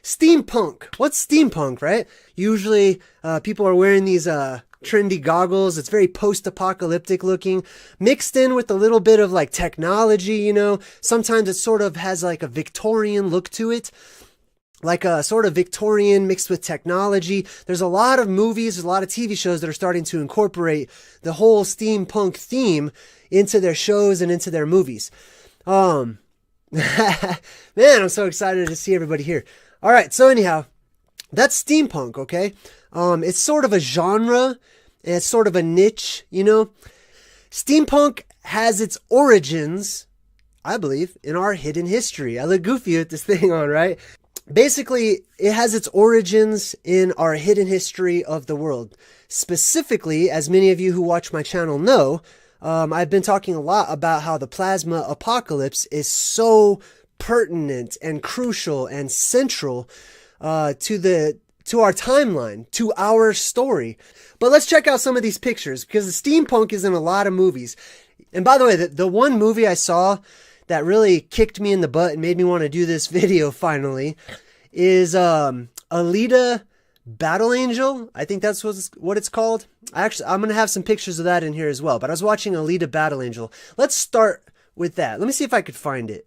Steampunk. What's steampunk, right? Usually people are wearing these trendy goggles. It's very post-apocalyptic looking, mixed in with a little bit of like technology, you know. Sometimes it sort of has like a Victorian look to it, like a sort of Victorian mixed with technology. There's a lot of movies, there's a lot of TV shows that are starting to incorporate the whole steampunk theme into their shows and into their movies. Man, I'm so excited to see everybody here. All right, so anyhow, that's steampunk, okay? It's sort of a genre, and it's sort of a niche, you know? Steampunk has its origins, I believe, in our hidden history. I look goofy with this thing on, right? Basically, it has its origins in our hidden history of the world. Specifically, as many of you who watch my channel know, I've been talking a lot about how the plasma apocalypse is so pertinent and crucial and central to our timeline, to our story. But let's check out some of these pictures, because the steampunk is in a lot of movies. And by the way, the one movie I saw that really kicked me in the butt and made me want to do this video finally is Alita Battle Angel. I think that's what it's called. I'm going to have some pictures of that in here as well. But I was watching Alita Battle Angel. Let's start with that. Let me see if I could find it.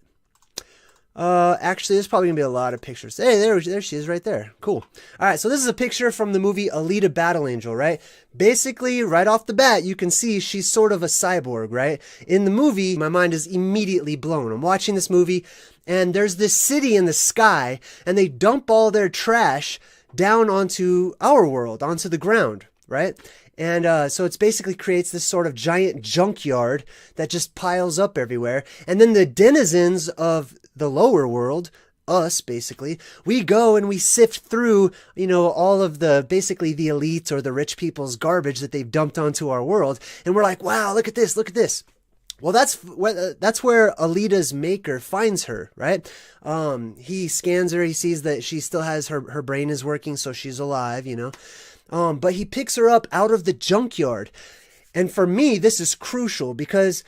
Actually, there's probably gonna be a lot of pictures. Hey, there she is right there. Cool. All right, so this is a picture from the movie Alita Battle Angel, right? Basically, right off the bat, you can see she's sort of a cyborg, right? In the movie, my mind is immediately blown. I'm watching this movie, and there's this city in the sky, and they dump all their trash down onto our world, onto the ground, right? And so it's basically creates this sort of giant junkyard that just piles up everywhere. And then the denizens of the lower world, us basically, we go and we sift through, you know, all of basically the elite or the rich people's garbage that they've dumped onto our world. And we're like, wow, look at this, look at this. Well, that's where Alita's maker finds her, right? He scans her, he sees that she still has her brain is working, so she's alive, you know. But he picks her up out of the junkyard. And for me, this is crucial because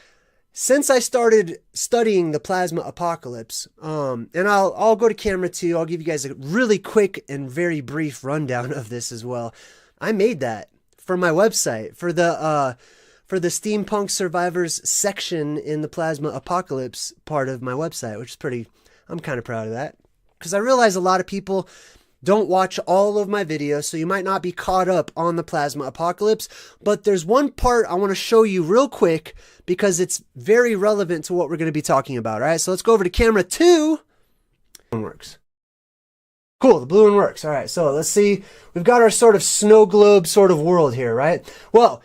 since I started studying the plasma apocalypse, and I'll go to camera 2, I'll give you guys a really quick and very brief rundown of this as well. I made that for my website, for the Steampunk Survivors section in the plasma apocalypse part of my website, which is I'm kind of proud of that. Because I realize a lot of people don't watch all of my videos, so you might not be caught up on the plasma apocalypse, but there's one part I want to show you real quick because it's very relevant to what we're going to be talking about. All right, so let's go over to camera 2. One works. Cool, the blue one works. All right, so let's see. We've got our sort of snow globe sort of world here, right? Well,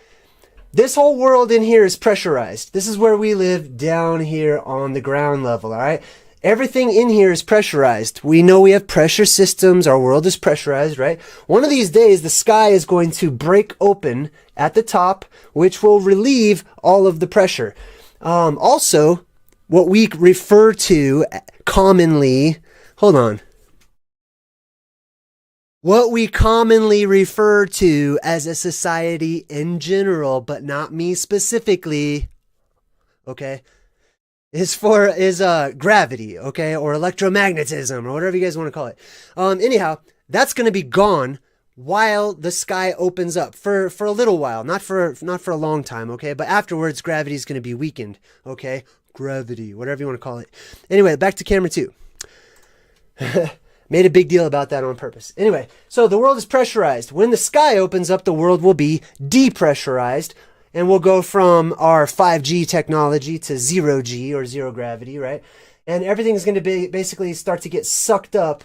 this whole world in here is pressurized. This is where we live down here on the ground level, all right? Everything in here is pressurized. We know we have pressure systems. Our world is pressurized, right? One of these days, the sky is going to break open at the top, which will relieve all of the pressure. Also, what we refer to commonly, what we commonly refer to as a society in general, but not me specifically, okay, is gravity, okay, or electromagnetism, or whatever you guys want to call it. Anyhow, that's going to be gone while the sky opens up for a little while, not for a long time, okay. But afterwards, gravity is going to be weakened, okay. Gravity, whatever you want to call it. Anyway, back to camera 2. Made a big deal about that on purpose. Anyway, so the world is pressurized. When the sky opens up, the world will be depressurized. And we'll go from our 5G technology to 0G or zero gravity, right? And everything's going to be basically start to get sucked up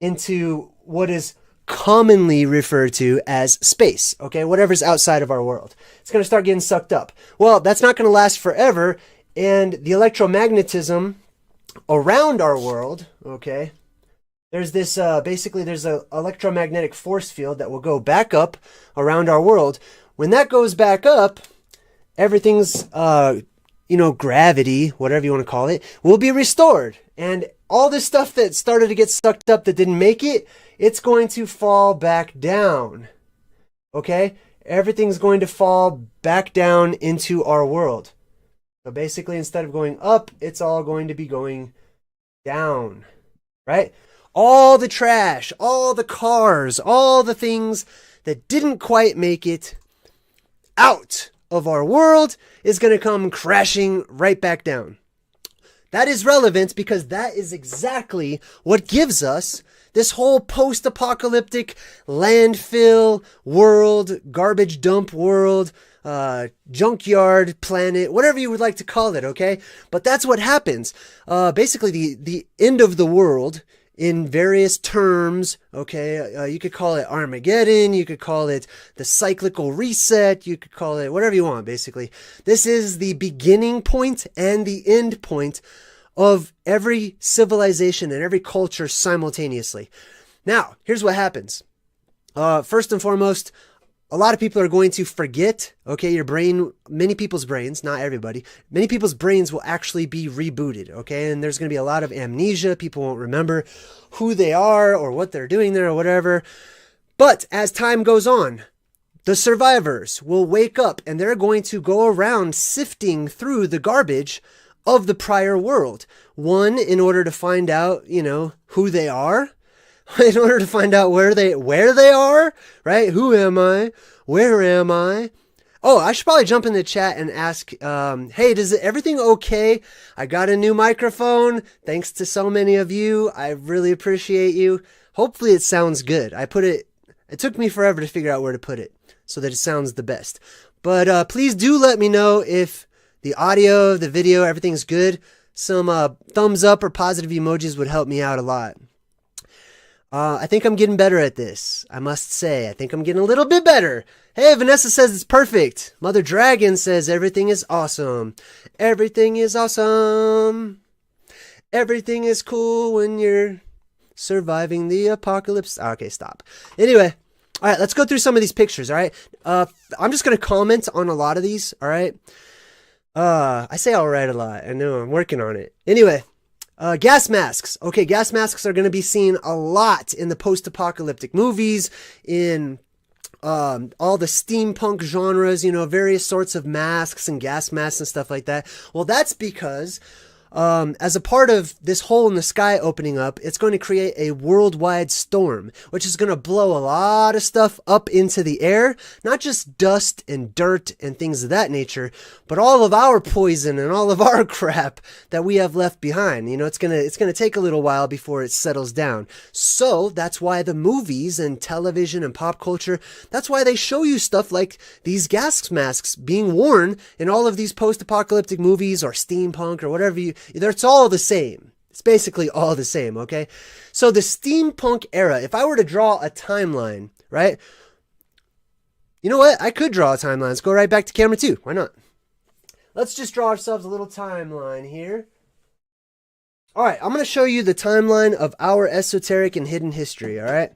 into what is commonly referred to as space, okay? Whatever's outside of our world. It's going to start getting sucked up. Well, that's not going to last forever. And the electromagnetism around our world, okay? There's this, basically there's an electromagnetic force field that will go back up around our world. When that goes back up, everything's, gravity, whatever you want to call it, will be restored. And all this stuff that started to get sucked up that didn't make it, it's going to fall back down. Okay? Everything's going to fall back down into our world. So basically, instead of going up, it's all going to be going down. right? All the trash, all the cars, all the things that didn't quite make it out of our world is going to come crashing right back down. That is relevant because that is exactly what gives us this whole post-apocalyptic landfill world, garbage dump world, junkyard planet, whatever you would like to call it, okay? But that's what happens. Basically, the end of the world in various terms, okay? You could call it Armageddon, you could call it the cyclical reset, you could call it whatever you want, basically. This is the beginning point and the end point of every civilization and every culture simultaneously. Now, here's what happens. First and foremost, a lot of people are going to forget, okay, your brain, many people's brains, not everybody, many people's brains will actually be rebooted, okay? And there's going to be a lot of amnesia. People won't remember who they are or what they're doing there or whatever. But as time goes on, the survivors will wake up and they're going to go around sifting through the garbage of the prior world. One, in order to find out, you know, who they are. In order to find out where they are, right? Who am I? Where am I? Oh, I should probably jump in the chat and ask, hey, everything okay? I got a new microphone. Thanks to so many of you. I really appreciate you. Hopefully it sounds good. It took me forever to figure out where to put it so that it sounds the best. But please do let me know if the audio, the video, everything's good. Some thumbs up or positive emojis would help me out a lot. I think I'm getting better at this. I must say, I think I'm getting a little bit better. Hey, Vanessa says it's perfect. Mother Dragon says everything is awesome. Everything is awesome. Everything is cool when you're surviving the apocalypse. Okay, stop. Anyway, all right, let's go through some of these pictures, all right? I'm just going to comment on a lot of these, all right? I say all right a lot. I know, I'm working on it. Anyway. Gas masks. Okay, gas masks are going to be seen a lot in the post-apocalyptic movies, in all the steampunk genres, you know, various sorts of masks and gas masks and stuff like that. Well, that's because as a part of this hole in the sky opening up, it's going to create a worldwide storm, which is going to blow a lot of stuff up into the air, not just dust and dirt and things of that nature, but all of our poison and all of our crap that we have left behind. You know, it's going to take a little while before it settles down. So that's why the movies and television and pop culture, that's why they show you stuff like these gas masks being worn in all of these post-apocalyptic movies or steampunk or whatever it's all the same. It's basically all the same, okay? So the steampunk era, if I were to draw a timeline, right? You know what? I could draw a timeline. Let's go right back to camera 2. Why not? Let's just draw ourselves a little timeline here. All right, I'm going to show you the timeline of our esoteric and hidden history, all right?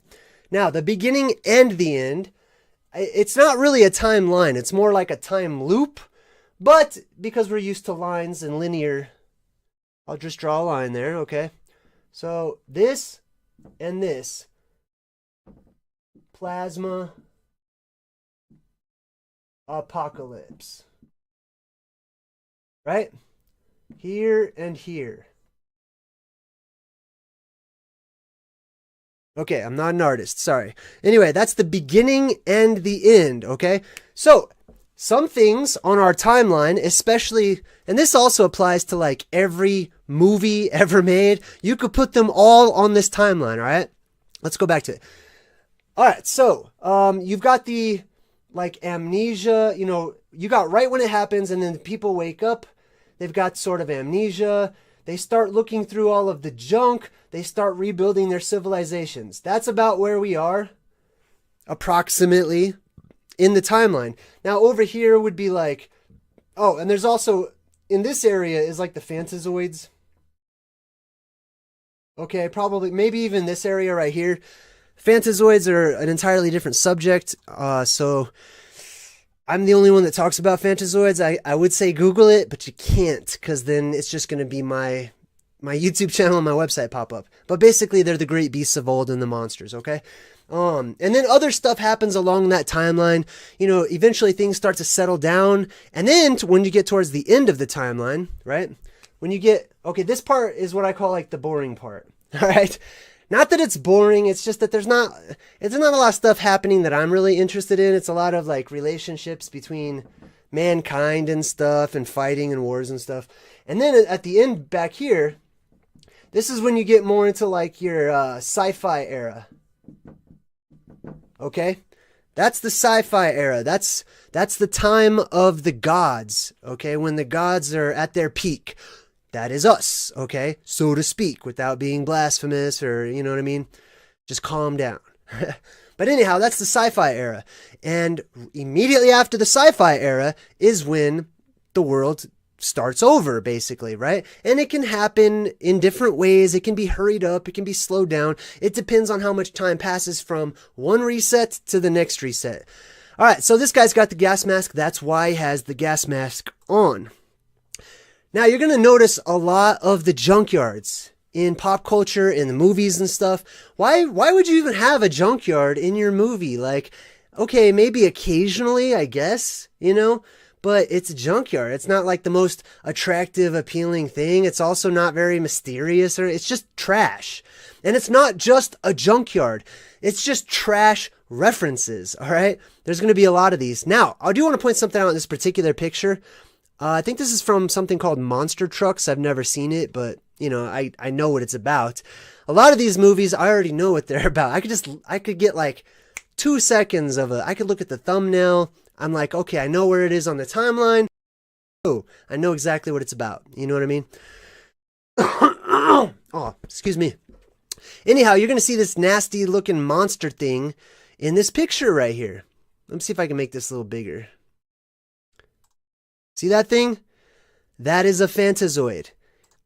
Now, the beginning and the end, it's not really a timeline. It's more like a time loop, but because we're used to lines and linear, I'll just draw a line there, okay? So this and this, plasma, apocalypse, right? Here and here. Okay, I'm not an artist, sorry. Anyway, that's the beginning and the end, okay? So some things on our timeline, especially, and this also applies to like every movie ever made, you could put them all on this timeline, all right? Let's go back to it. All right, so you've got the like amnesia, you know, you got right when it happens and then people wake up, they've got sort of amnesia, they start looking through all of the junk, they start rebuilding their civilizations. That's about where we are, approximately, in the timeline. Now over here would be like, oh, and there's also, in this area is like the Phantazoids. Okay, probably, maybe even this area right here. Phantazoids are an entirely different subject, so I'm the only one that talks about Phantazoids. I would say Google it, but you can't, because then it's just going to be my YouTube channel and my website pop up. But basically, they're the great beasts of old and the monsters, okay? And then other stuff happens along that timeline. You know, eventually things start to settle down. And then when you get towards the end of the timeline, right? When you get, okay, this part is what I call like the boring part. All right. Not that it's boring. It's just that there's not a lot of stuff happening that I'm really interested in. It's a lot of like relationships between mankind and stuff and fighting and wars and stuff. And then at the end back here, this is when you get more into like your sci-fi era. Okay? That's the sci-fi era. That's the time of the gods, okay? When the gods are at their peak. That is us, okay? So to speak, without being blasphemous or, you know what I mean? Just calm down. But anyhow, that's the sci-fi era. And immediately after the sci-fi era is when the world starts over, basically, right? And it can happen in different ways. It can be hurried up. It can be slowed down. It depends on how much time passes from one reset to the next reset. All right, so this guy's got the gas mask. That's why he has the gas mask on. Now, you're going to notice a lot of the junkyards in pop culture, in the movies and stuff. Why would you even have a junkyard in your movie? Like, okay, maybe occasionally, I guess, you know, but it's a junkyard. It's not like the most attractive, appealing thing. It's also not very mysterious, or it's just trash. And it's not just a junkyard. It's just trash references, all right? There's going to be a lot of these. Now, I do want to point something out in this particular picture. I think this is from something called Monster Trucks. I've never seen it, but, you know, I know what it's about. A lot of these movies, I already know what they're about. I could get like 2 seconds of I could look at the thumbnail. I'm like, okay, I know where it is on the timeline. Oh, I know exactly what it's about. You know what I mean? Oh, excuse me. Anyhow, you're going to see this nasty looking monster thing in this picture right here. Let me see if I can make this a little bigger. See that thing? That is a Phantazoid.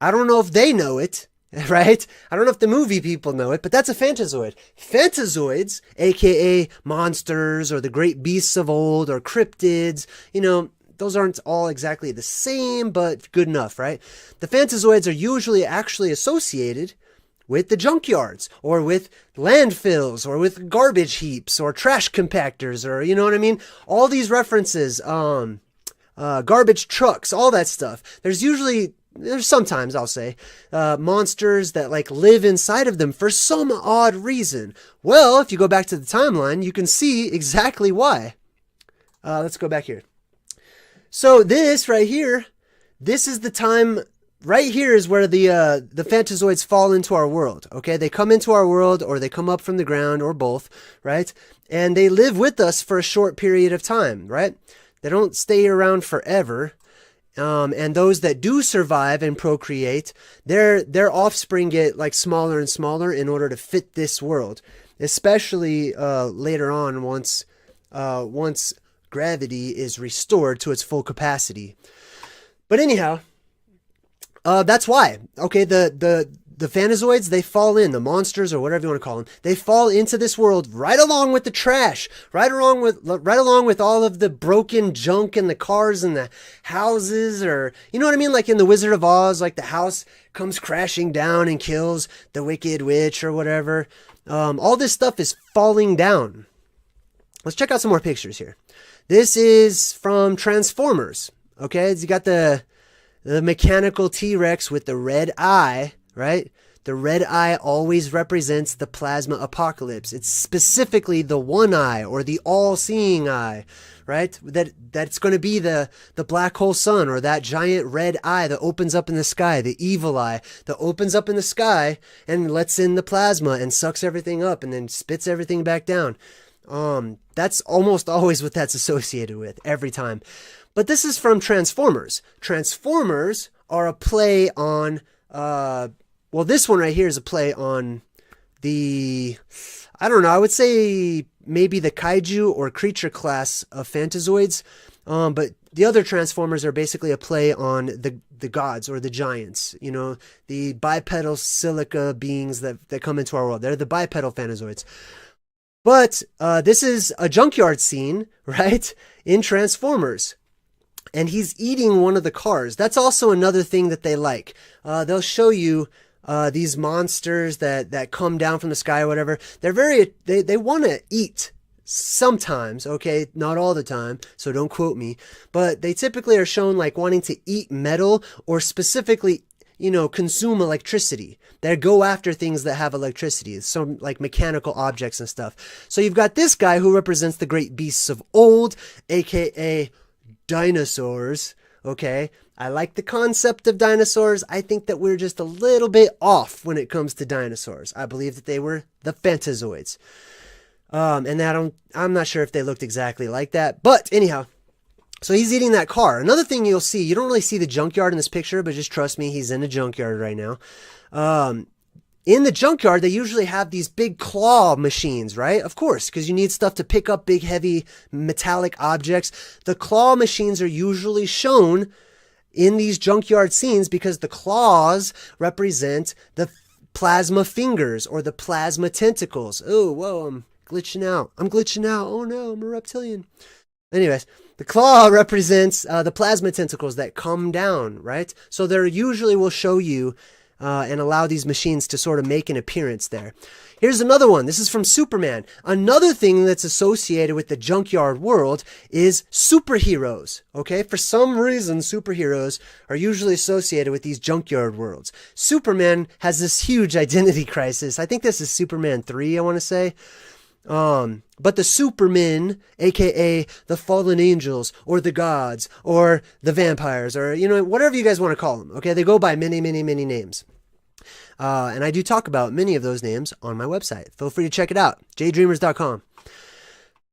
I don't know if they know it, right? I don't know if the movie people know it, but that's a Phantazoid. Phantazoids, aka monsters or the great beasts of old or cryptids, you know, those aren't all exactly the same, but good enough, right? The Phantazoids are usually actually associated with the junkyards or with landfills or with garbage heaps or trash compactors or, you know what I mean? All these references, garbage trucks, all that stuff. There's sometimes, I'll say, monsters that like live inside of them for some odd reason. Well, if you go back to the timeline, you can see exactly why. Let's go back here. So this right here, this is the time. Right here is where the Phantazoids fall into our world, okay? They come into our world, or they come up from the ground, or both, right? And they live with us for a short period of time, right? They don't stay around forever. And those that do survive and procreate, their offspring get like smaller and smaller in order to fit this world, especially later on once gravity is restored to its full capacity. But anyhow, that's why. Okay, the Phantazoids, they fall in, the monsters or whatever you want to call them, they fall into this world right along with the trash, right along with all of the broken junk and the cars and the houses, or, you know what I mean? Like in the Wizard of Oz, like the house comes crashing down and kills the Wicked Witch or whatever. All this stuff is falling down. Let's check out some more pictures here. This is from Transformers. Okay, you got the mechanical T-Rex with the red eye, right? The red eye always represents the plasma apocalypse. It's specifically the one eye or the all-seeing eye, right? That's going to be the black hole sun, or that giant red eye that opens up in the sky, the evil eye that opens up in the sky and lets in the plasma and sucks everything up and then spits everything back down. That's almost always what that's associated with every time. But this is from Transformers. Transformers are a play on, well, this one right here is a play on I don't know, I would say maybe the kaiju or creature class of Phantazoids. But the other Transformers are basically a play on the gods or the giants, you know, the bipedal silica beings that come into our world. They're the bipedal Phantazoids. But this is a junkyard scene, right, in Transformers. And he's eating one of the cars. That's also another thing that they like. They'll show you these monsters that come down from the sky or whatever. They want to eat sometimes, okay? Not all the time, so don't quote me. But they typically are shown like wanting to eat metal, or specifically, consume electricity. They go after things that have electricity, so like mechanical objects and stuff. So you've got this guy who represents the great beasts of old, aka dinosaurs. Okay, I like the concept of dinosaurs. I think that we're just a little bit off when it comes to dinosaurs. I believe that they were the Phantazoids. And I'm not sure if they looked exactly like that, but anyhow, so he's eating that car. Another thing you'll see, you don't really see the junkyard in this picture, but just trust me, he's in a junkyard right now. In the junkyard, they usually have these big claw machines, right? Of course, because you need stuff to pick up big, heavy metallic objects. The claw machines are usually shown in these junkyard scenes because the claws represent the plasma fingers or the plasma tentacles. Oh, whoa, I'm glitching out. Oh no, I'm a reptilian. Anyways, the claw represents the plasma tentacles that come down, right? So they usually will show you and allow these machines to sort of make an appearance there. Here's another one. This is from Superman. Another thing that's associated with the junkyard world is superheroes. Okay, for some reason, superheroes are usually associated with these junkyard worlds. Superman has this huge identity crisis. I think this is Superman 3, I want to say. But the Supermen, aka the fallen angels, or the gods, or the vampires, or, whatever you guys want to call them, okay? They go by many, many, many names. And I do talk about many of those names on my website. Feel free to check it out, JayDreamerZ.com.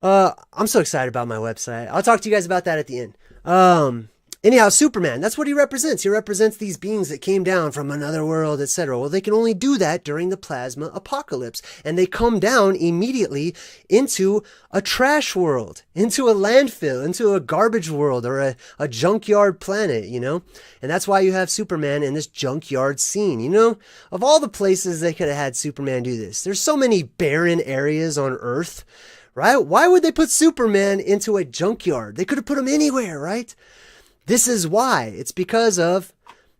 I'm so excited about my website. I'll talk to you guys about that at the end. Anyhow, Superman, that's what he represents. He represents these beings that came down from another world, etc. Well, they can only do that during the plasma apocalypse. And they come down immediately into a trash world, into a landfill, into a garbage world, or a junkyard planet, And that's why you have Superman in this junkyard scene, Of all the places they could have had Superman do this, there's so many barren areas on Earth, right? Why would they put Superman into a junkyard? They could have put him anywhere, right? This is why. It's because of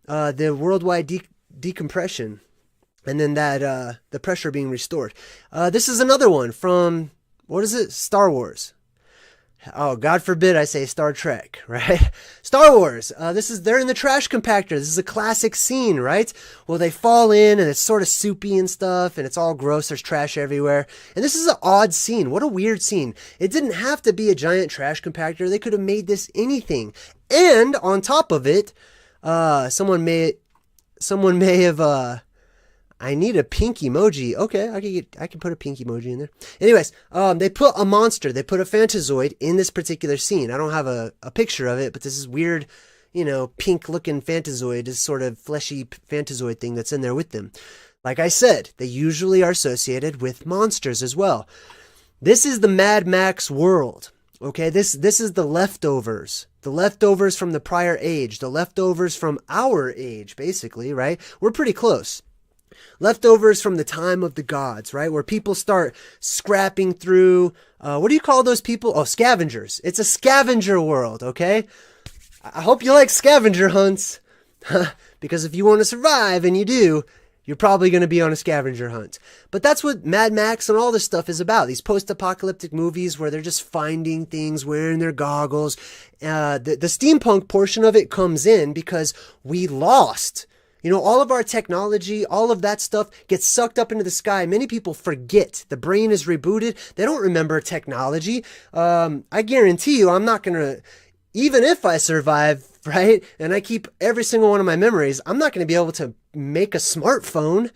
the worldwide decompression and then that the pressure being restored. This is another one from, what is it? Star Wars. Oh, God forbid I say Star Trek, right? Star Wars. They're in the trash compactor. This is a classic scene, right? Well, they fall in and it's sort of soupy and stuff and it's all gross. There's trash everywhere. And this is an odd scene. What a weird scene. It didn't have to be a giant trash compactor. They could have made this anything. And on top of it, someone may have, I need a pink emoji. Okay, I can put a pink emoji in there. Anyways, they put a monster, they put a Phantazoid in this particular scene. I don't have a picture of it, but this is weird, pink looking Phantazoid, this sort of fleshy Phantazoid thing that's in there with them. Like I said, they usually are associated with monsters as well. This is the Mad Max world. Okay, this is the leftovers from the prior age, the leftovers from our age, basically, right? We're pretty close. Leftovers from the time of the gods, right? Where people start scrapping through, what do you call those people? Oh, scavengers. It's a scavenger world, okay? I hope you like scavenger hunts, because if you want to survive, and you do, you're probably going to be on a scavenger hunt. But that's what Mad Max and all this stuff is about. These post-apocalyptic movies where they're just finding things, wearing their goggles. The steampunk portion of it comes in because we lost. All of our technology, all of that stuff gets sucked up into the sky. Many people forget. The brain is rebooted. They don't remember technology. I guarantee you I'm not going to, even if I survive, right, and I keep every single one of my memories, I'm not going to be able to make a smartphone.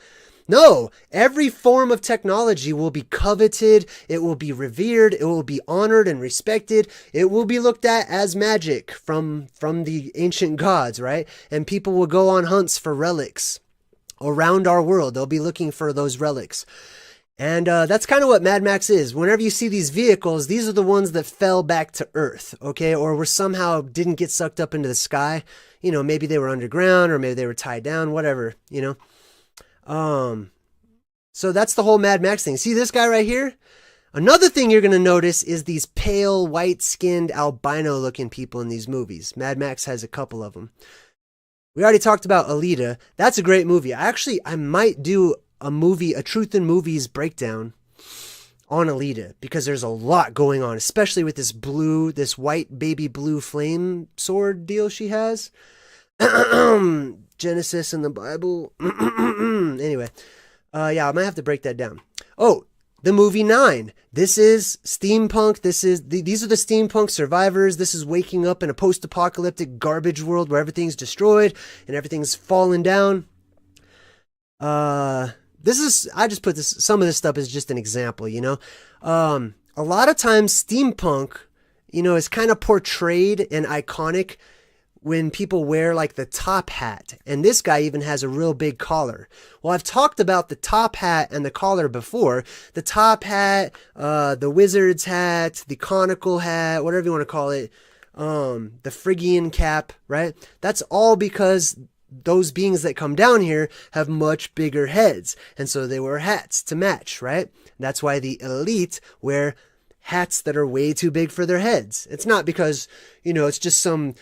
No, every form of technology will be coveted, it will be revered, it will be honored and respected, it will be looked at as magic from the ancient gods, right? And people will go on hunts for relics around our world. They'll be looking for those relics. And that's kind of what Mad Max is. Whenever you see these vehicles, these are the ones that fell back to Earth, okay? Or were somehow didn't get sucked up into the sky. Maybe they were underground or maybe they were tied down, whatever, So that's the whole Mad Max thing. See this guy right here? Another thing you're going to notice is these pale, white-skinned, albino-looking people in these movies. Mad Max has a couple of them. We already talked about Alita. That's a great movie. I might do a Truth in Movies breakdown on Alita because there's a lot going on, especially with this white baby blue flame sword deal she has. Genesis in the Bible. Anyway, yeah, I might have to break that down. Oh, the movie 9. This is steampunk. These are the steampunk survivors. This is waking up in a post-apocalyptic garbage world where everything's destroyed and everything's fallen down. I just put some of this stuff as just an example, you know. A lot of times steampunk, you know, is kind of portrayed and iconic when people wear like the top hat. And this guy even has a real big collar. Well, I've talked about the top hat and the collar before. The top hat, the wizard's hat, the conical hat, whatever you want to call it, the Phrygian cap, right? That's all because those beings that come down here have much bigger heads. And so they wear hats to match, right? That's why the elite wear hats that are way too big for their heads. It's not because, you know, it's just some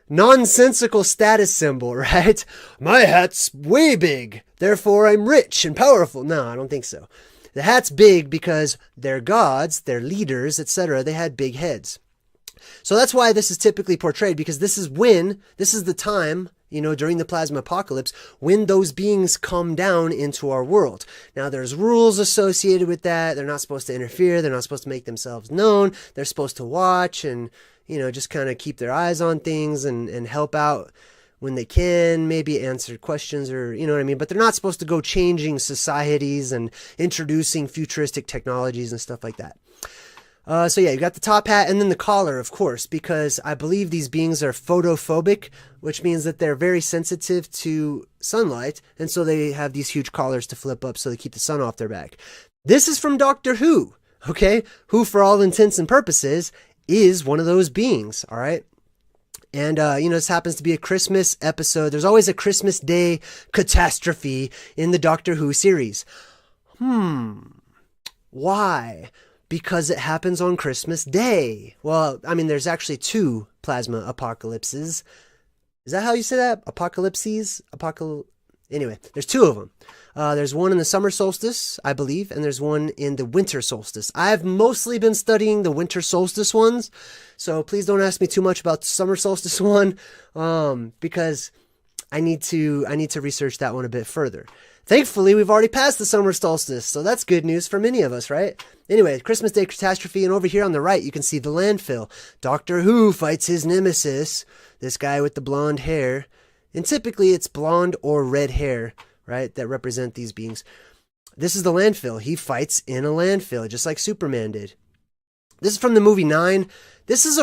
nonsensical status symbol, right? My hat's way big, therefore I'm rich and powerful. No, I don't think so. The hat's big because they're gods, they're leaders, etc. They had big heads. So that's why this is typically portrayed, because this is the time, you know, during the plasma apocalypse, when those beings come down into our world. Now, there's rules associated with that. They're not supposed to interfere. They're not supposed to make themselves known. They're supposed to watch and, you know, just kind of keep their eyes on things and help out when they can, maybe answer questions or, you know what I mean? But they're not supposed to go changing societies and introducing futuristic technologies and stuff like that. So yeah, you got the top hat and then the collar, of course, because I believe these beings are photophobic, which means that they're very sensitive to sunlight. And so they have these huge collars to flip up so they keep the sun off their back. This is from Doctor Who, okay? Who, for all intents and purposes, is one of those beings, all right? And, you know, this happens to be a Christmas episode. There's always a Christmas Day catastrophe in the Doctor Who series. Why? Because it happens on Christmas Day. Well, I mean, there's actually 2 plasma apocalypses. Is that how you say that? Apocalypses? Anyway, there's 2 of them. There's one in the summer solstice, I believe, and there's one in the winter solstice. I've mostly been studying the winter solstice ones, so please don't ask me too much about the summer solstice one, because I need to research that one a bit further. Thankfully, we've already passed the summer solstice, so that's good news for many of us, right? Anyway, Christmas Day catastrophe, and over here on the right, you can see the landfill. Doctor Who fights his nemesis, this guy with the blonde hair. And typically, it's blonde or red hair, right, that represent these beings. This is the landfill. He fights in a landfill, just like Superman did. This is from the movie 9. This is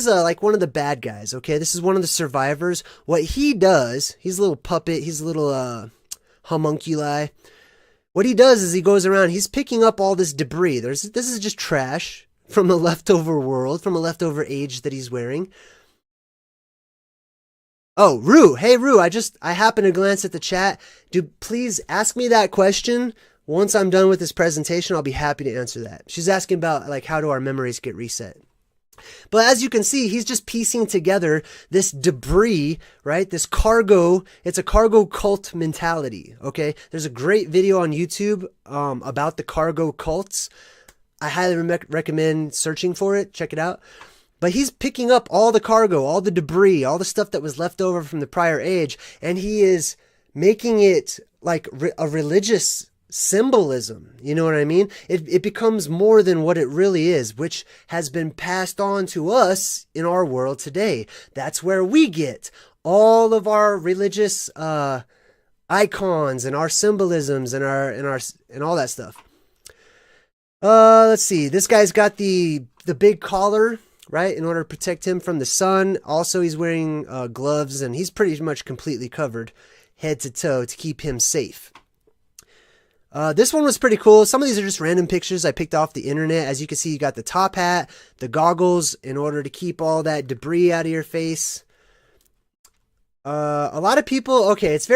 like one of the bad guys, okay? This is one of the survivors. What he does, he's a little puppet, he's a little homunculi. What he does is he goes around, he's picking up all this debris. This is just trash from a leftover world, from a leftover age that he's wearing. Oh, Rue. Hey, Rue, I happened to glance at the chat. Please ask me that question. Once I'm done with this presentation, I'll be happy to answer that. She's asking about, like, how do our memories get reset? But as you can see, he's just piecing together this debris, right? This cargo, it's a cargo cult mentality, okay? There's a great video on YouTube about the cargo cults. I highly recommend searching for it. Check it out. But he's picking up all the cargo, all the debris, all the stuff that was left over from the prior age, and he is making it like a religious symbolism. You know what I mean? It becomes more than what it really is, which has been passed on to us in our world today. That's where we get all of our religious icons and our symbolisms and all that stuff. Let's see. This guy's got the big collar, right, in order to protect him from the sun. Also, he's wearing gloves, and he's pretty much completely covered head to toe to keep him safe. This one was pretty cool. Some of these are just random pictures I picked off the internet. As you can see, you got the top hat, the goggles in order to keep all that debris out of your face. A lot of people, okay, it's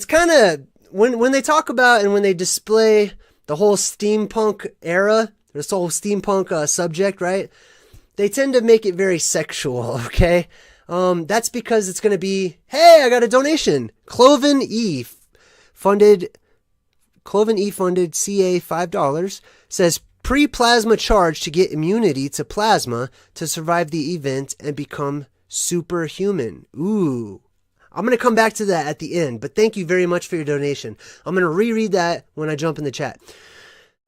kind of, when they talk about and when they display the whole steampunk era, this whole steampunk subject, right? They tend to make it very sexual, okay? That's because it's going to be, hey, I got a donation. Cloven E funded CA $5, says pre-plasma charge to get immunity to plasma to survive the event and become superhuman. Ooh, I'm going to come back to that at the end, but thank you very much for your donation. I'm going to reread that when I jump in the chat.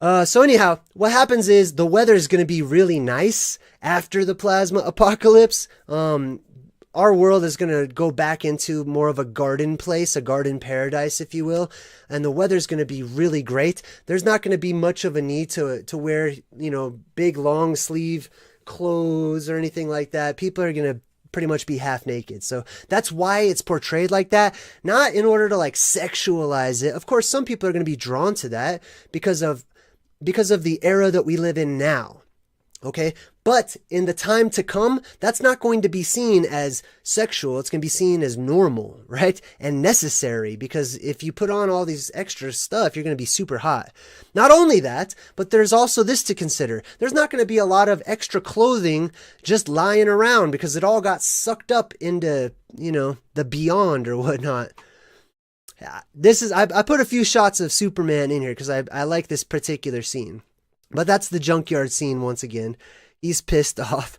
So anyhow, what happens is the weather is going to be really nice after the plasma apocalypse. Our world is going to go back into more of a garden place, a garden paradise, if you will. And the weather's going to be really great. There's not going to be much of a need to wear, big long sleeve clothes or anything like that. People are going to pretty much be half naked. So that's why it's portrayed like that. Not in order to like sexualize it. Of course, some people are going to be drawn to that because of the era that we live in now. Okay, but in the time to come, that's not going to be seen as sexual. It's going to be seen as normal, right? And necessary, because if you put on all these extra stuff, you're going to be super hot. Not only that, but there's also this to consider. There's not going to be a lot of extra clothing just lying around because it all got sucked up into, the beyond or whatnot. I put a few shots of Superman in here because I like this particular scene. But that's the junkyard scene once again. He's pissed off.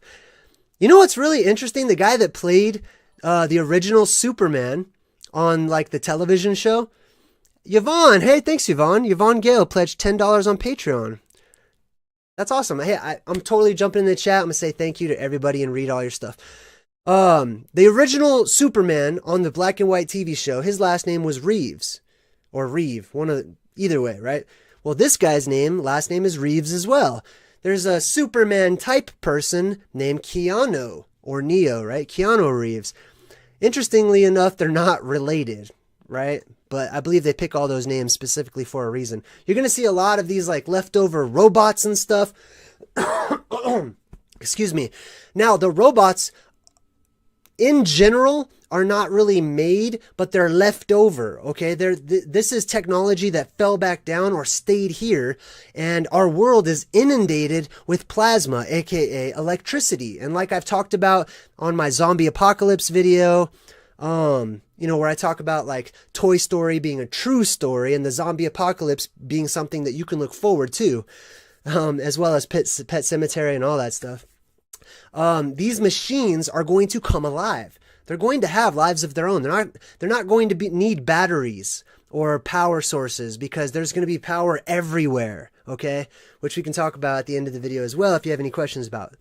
You know what's really interesting? The guy that played the original Superman on like the television show, Yvonne. Hey, thanks, Yvonne. Yvonne Gale pledged $10 on Patreon. That's awesome. Hey, I'm totally jumping in the chat. I'm going to say thank you to everybody and read all your stuff. The original Superman on the black and white TV show, his last name was Reeves. Or Reeve. Either way, right? Well, this guy's last name is Reeves as well. There's a Superman type person named Keanu, or Neo, right? Keanu Reeves. Interestingly enough, they're not related, right? But I believe they pick all those names specifically for a reason. You're going to see a lot of these like leftover robots and stuff. Excuse me. Now, the robots in general are not really made, but they're left over, okay? This is technology that fell back down or stayed here, and our world is inundated with plasma, aka electricity. And like I've talked about on my zombie apocalypse video, where I talk about like Toy Story being a true story and the zombie apocalypse being something that you can look forward to, as well as Pet Sematary and all that stuff. These machines are going to come alive. They're going to have lives of their own. They're not going to need batteries or power sources because there's going to be power everywhere, okay? Which we can talk about at the end of the video as well if you have any questions about.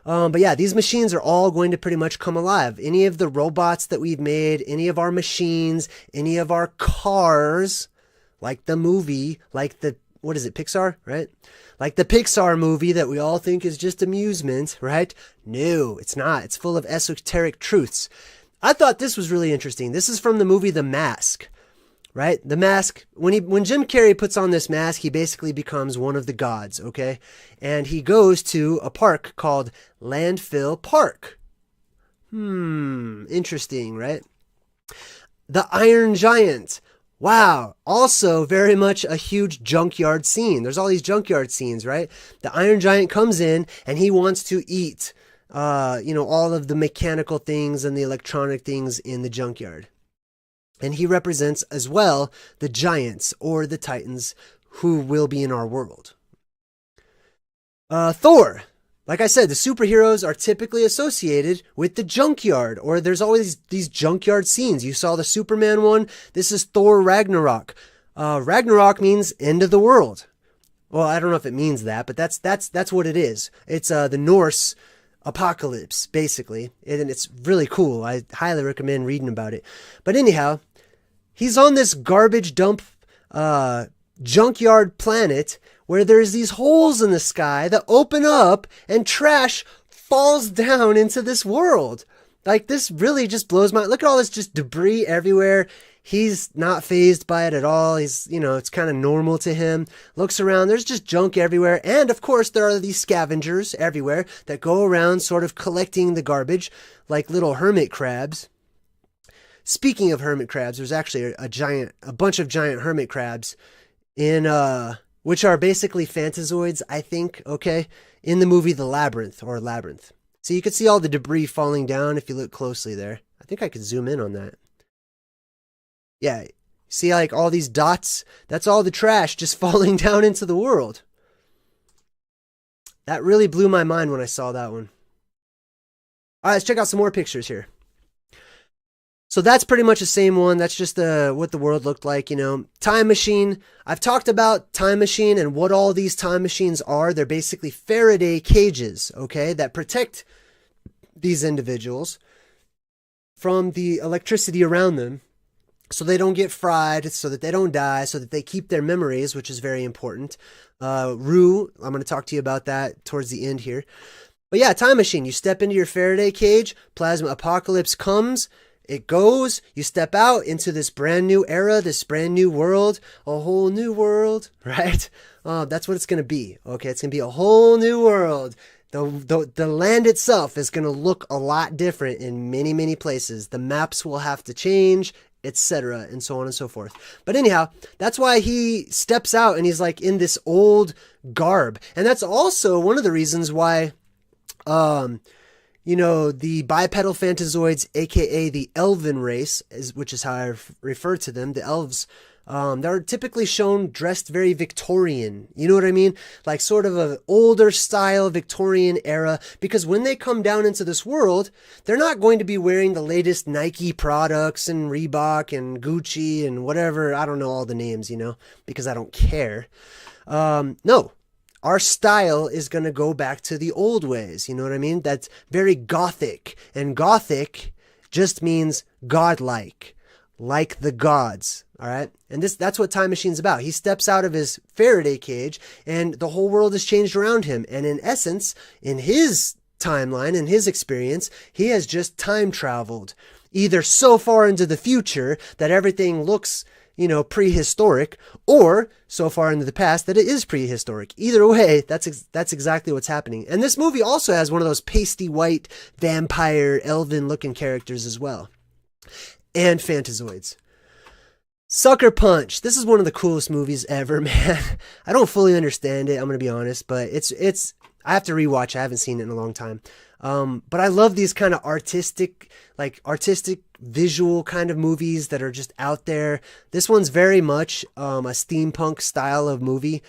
But yeah, these machines are all going to pretty much come alive. Any of the robots that we've made, any of our machines, any of our cars, like the movie, like what is it, Pixar, right? Like the Pixar movie that we all think is just amusement, right? No, it's not. It's full of esoteric truths. I thought this was really interesting. This is from the movie The Mask, right? The Mask, when Jim Carrey puts on this mask, he basically becomes one of the gods, okay? And he goes to a park called Landfill Park. Interesting, right? The Iron Giant. Wow. Also very much a huge junkyard scene. There's all these junkyard scenes, right? The Iron Giant comes in and he wants to eat, all of the mechanical things and the electronic things in the junkyard. And he represents as well the giants or the titans who will be in our world. Thor. Like I said, the superheroes are typically associated with the junkyard, or there's always these junkyard scenes. You saw the Superman one. This is Thor Ragnarok. Ragnarok means end of the world. Well, I don't know if it means that, but that's what it is. It's the Norse apocalypse, basically, and it's really cool. I highly recommend reading about it. But anyhow, he's on this garbage dump junkyard planet where there's these holes in the sky that open up and trash falls down into this world. Like, this really just blows my... Look at all this just debris everywhere. He's not fazed by it at all. He's, it's kind of normal to him. Looks around, there's just junk everywhere. And of course, there are these scavengers everywhere that go around sort of collecting the garbage like little hermit crabs. Speaking of hermit crabs, there's actually a bunch of giant hermit crabs in, which are basically phantazoids, I think, okay, in the movie The Labyrinth, or Labyrinth. So you can see all the debris falling down if you look closely there. I think I could zoom in on that. Yeah, see like all these dots? That's all the trash just falling down into the world. That really blew my mind when I saw that one. All right, let's check out some more pictures here. So that's pretty much the same one. That's just what the world looked like, you know. Time machine. I've talked about time machine and what all these time machines are. They're basically Faraday cages, okay, that protect these individuals from the electricity around them so they don't get fried, so that they don't die, so that they keep their memories, which is very important. Rue, I'm going to talk to you about that towards the end here. But yeah, time machine. You step into your Faraday cage, plasma apocalypse comes, it goes, you step out into this brand new era, this brand new world, a whole new world, right? That's what it's going to be, okay? It's going to be a whole new world. The land itself is going to look a lot different in many, many places. The maps will have to change, etc., and so on and so forth. But anyhow, that's why he steps out and he's like in this old garb. And that's also one of the reasons why you know, the bipedal phantazoids, aka the elven race, which is how I refer to them, the elves, they're typically shown dressed very Victorian. You know what I mean? Like sort of an older style Victorian era, because when they come down into this world, they're not going to be wearing the latest Nike products and Reebok and Gucci and whatever. I don't know all the names, you know, because I don't care. No. Our style is going to go back to the old ways. You know what I mean? That's very gothic. And gothic just means godlike, like the gods. All right. And that's what Time Machine's about. He steps out of his Faraday cage and the whole world has changed around him. And in essence, in his timeline, in his experience, he has just time traveled either so far into the future that everything looks, you know, prehistoric, or so far into the past that it is prehistoric. Either way, that's exactly what's happening. And this movie also has one of those pasty white vampire elven looking characters as well. And phantazoids. Sucker Punch. This is one of the coolest movies ever, man. I don't fully understand it, I'm going to be honest, but it's I have to rewatch. I haven't seen it in a long time. But I love these kind of artistic visual kind of movies that are just out there. This one's very much a steampunk style of movie.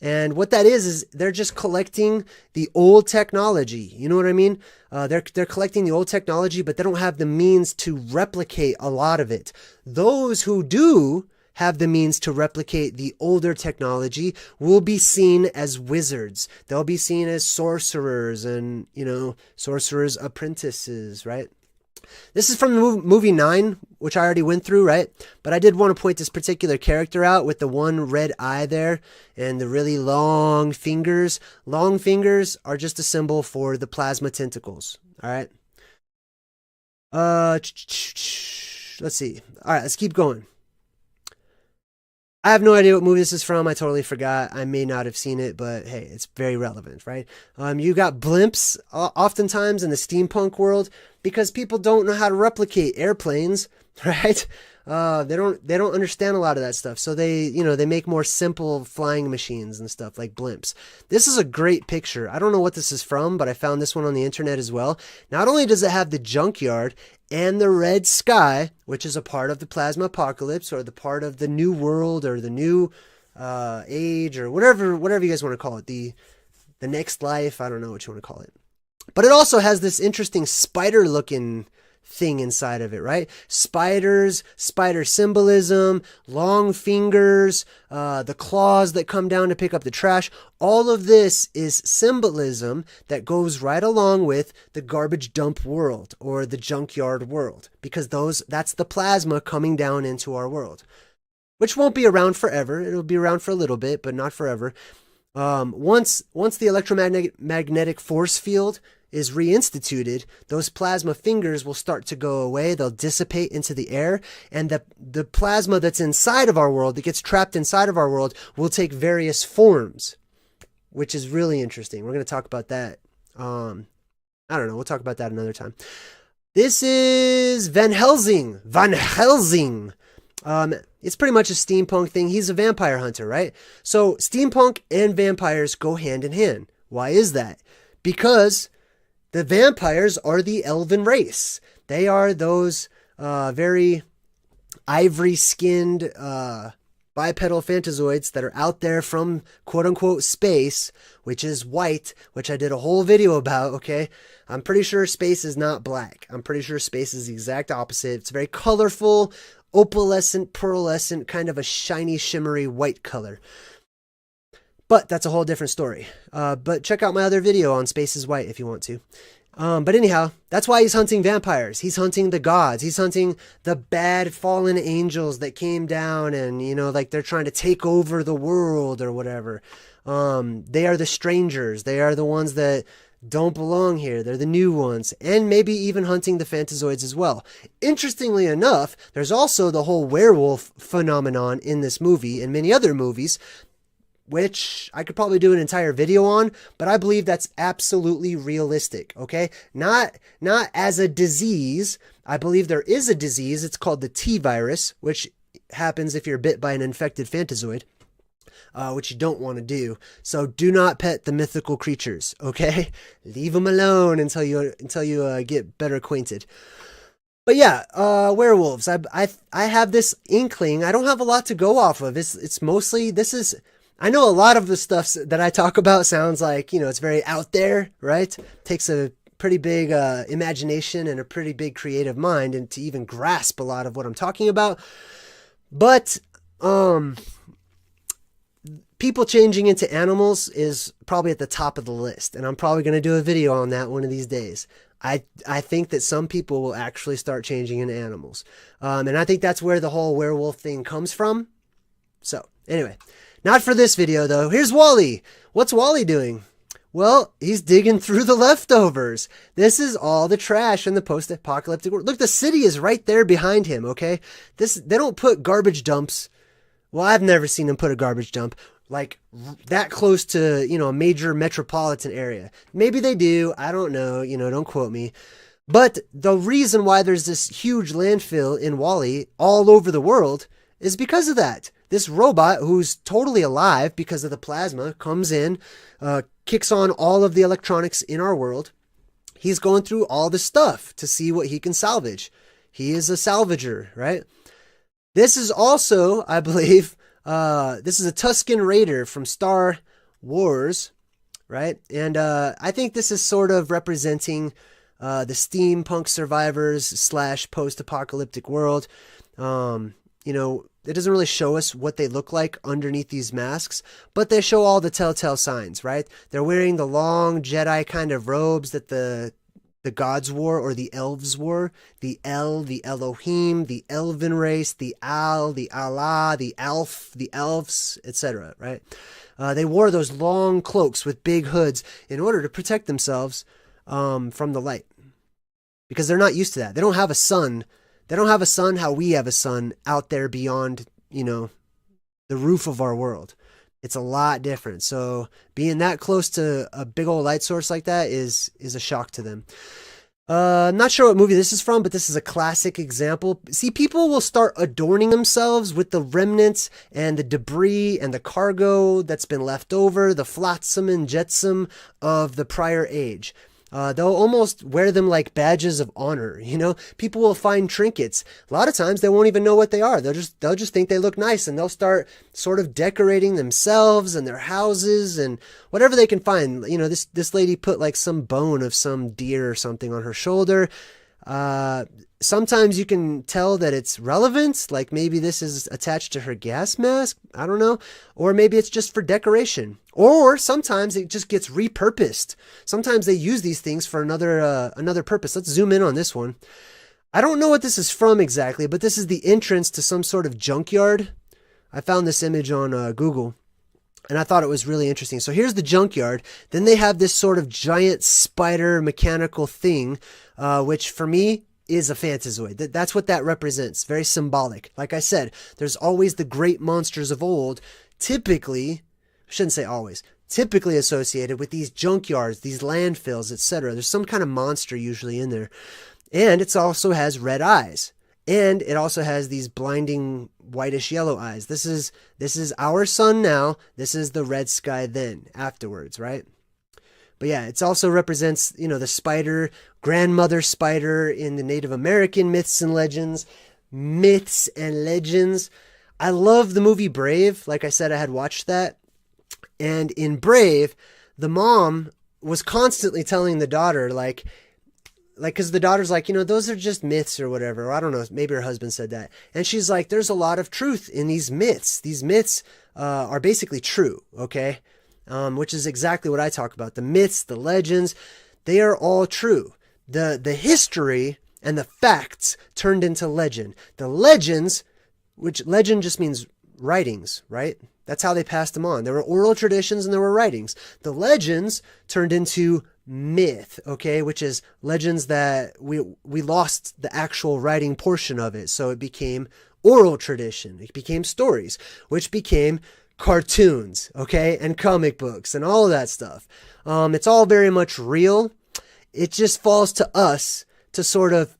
And what that is they're just collecting the old technology. You know what I mean? They're collecting the old technology, but they don't have the means to replicate a lot of it. Those who do have the means to replicate the older technology will be seen as wizards. They'll be seen as sorcerers and, you know, sorcerers' apprentices, right? This is from the movie 9, which I already went through, right? But I did want to point this particular character out with the one red eye there and the really long fingers. Long fingers are just a symbol for the plasma tentacles, all right? Let's see. All right, let's keep going. I have no idea what movie this is from. I totally forgot. I may not have seen it, but hey, it's very relevant, right? You got blimps oftentimes in the steampunk world because people don't know how to replicate airplanes, right? They don't understand a lot of that stuff. So they make more simple flying machines and stuff like blimps. This is a great picture. I don't know what this is from, but I found this one on the internet as well. Not only does it have the junkyard and the red sky, which is a part of the plasma apocalypse or the part of the new world or the new age or whatever you guys want to call it, the next life, I don't know what you want to call it. But it also has this interesting spider looking thing inside of it, right? Spiders, spider symbolism, long fingers, the claws that come down to pick up the trash. All of this is symbolism that goes right along with the garbage dump world or the junkyard world, because that's the plasma coming down into our world, which won't be around forever. It'll be around for a little bit, but not forever. Once the electromagnetic force field is reinstituted, those plasma fingers will start to go away. They'll dissipate into the air, and the plasma that's inside of our world, that gets trapped inside of our world, will take various forms, which is really interesting. We're going to talk about that. I don't know. We'll talk about that another time. This is Van Helsing. Van Helsing. It's pretty much a steampunk thing. He's a vampire hunter, right? So steampunk and vampires go hand in hand. Why is that? Because the vampires are the elven race. They are those very ivory-skinned bipedal phantazoids that are out there from quote-unquote space, which is white, which I did a whole video about, okay? I'm pretty sure space is not black. I'm pretty sure space is the exact opposite. It's very colorful, opalescent, pearlescent, kind of a shiny, shimmery white color. But that's a whole different story. But check out my other video on Space is White if you want to. But anyhow, that's why he's hunting vampires. He's hunting the gods. He's hunting the bad fallen angels that came down and, you know, like they're trying to take over the world or whatever. They are the strangers. They are the ones that don't belong here. They're the new ones. And maybe even hunting the phantazoids as well. Interestingly enough, there's also the whole werewolf phenomenon in this movie and many other movies, which I could probably do an entire video on, but I believe that's absolutely realistic, okay? Not as a disease. I believe there is a disease. It's called the T virus, which happens if you're bit by an infected phantazoid, which you don't want to do. So do not pet the mythical creatures, okay? Leave them alone until you get better acquainted. But yeah, werewolves. I have this inkling. I don't have a lot to go off of. It's mostly, I know a lot of the stuff that I talk about sounds like, you know, it's very out there, right? Takes a pretty big imagination and a pretty big creative mind and to even grasp a lot of what I'm talking about. But people changing into animals is probably at the top of the list. And I'm probably going to do a video on that one of these days. I think that some people will actually start changing into animals. And I think that's where the whole werewolf thing comes from. So anyway. Not for this video, though. Here's Wally. What's Wally doing? Well, he's digging through the leftovers. This is all the trash in the post-apocalyptic world. Look, the city is right there behind him, okay? They don't put garbage dumps. Well, I've never seen them put a garbage dump like that close to, you know, a major metropolitan area. Maybe they do. I don't know. You know, don't quote me. But the reason why there's this huge landfill in Wally all over the world is because of that. This robot, who's totally alive because of the plasma, comes in, kicks on all of the electronics in our world. He's going through all the stuff to see what he can salvage. He is a salvager, right? This is also, I believe, this is a Tusken Raider from Star Wars, right? And I think this is sort of representing the steampunk survivors / post-apocalyptic world. You know, it doesn't really show us what they look like underneath these masks, but they show all the telltale signs, right? They're wearing the long Jedi kind of robes that the gods wore or the elves wore. The El, the Elohim, the Elven race, the Al, the Allah, the Elf, the Elves, etc., right? They wore those long cloaks with big hoods in order to protect themselves from the light because they're not used to that. They don't have a sun. They don't have a sun how we have a sun out there beyond, you know, the roof of our world. It's a lot different. So being that close to a big old light source like that is a shock to them. I'm not sure what movie this is from, but this is a classic example. See, people will start adorning themselves with the remnants and the debris and the cargo that's been left over, the flotsam and jetsam of the prior age. They'll almost wear them like badges of honor. You know, people will find trinkets. A lot of times they won't even know what they are. They'll just think they look nice, and they'll start sort of decorating themselves and their houses and whatever they can find. You know, this lady put like some bone of some deer or something on her shoulder. Sometimes you can tell that it's relevant, like maybe this is attached to her gas mask, I don't know, or maybe it's just for decoration, or sometimes it just gets repurposed. Sometimes they use these things for another purpose. Let's zoom in on this one. I don't know what this is from exactly, but this is the entrance to some sort of junkyard. I found this image on Google, and I thought it was really interesting. So here's the junkyard. Then they have this sort of giant spider mechanical thing, which for me is a phantazoid. That's what that represents. Very symbolic. Like I said, there's always the great monsters of old, typically, I shouldn't say always, typically associated with these junkyards, these landfills, etc. There's some kind of monster usually in there. And it also has red eyes. And it also has these blinding whitish yellow eyes. This is our sun now. This is the red sky then, afterwards, right? But yeah, it also represents, you know, the spider, grandmother spider in the Native American myths and legends. I love the movie Brave. Like I said, I had watched that. And in Brave, the mom was constantly telling the daughter, because the daughter's like, those are just myths or whatever. Or I don't know, maybe her husband said that. And she's like, there's a lot of truth in these myths. These myths are basically true, okay? Which is exactly what I talk about. The myths, the legends, they are all true. The history and the facts turned into legend. The legends, which legend just means writings, right? That's how they passed them on. There were oral traditions and there were writings. The legends turned into myth, okay, which is legends that we lost the actual writing portion of it. So it became oral tradition. It became stories, which became cartoons, okay, and comic books and all of that stuff. It's all very much real. It just falls to us to sort of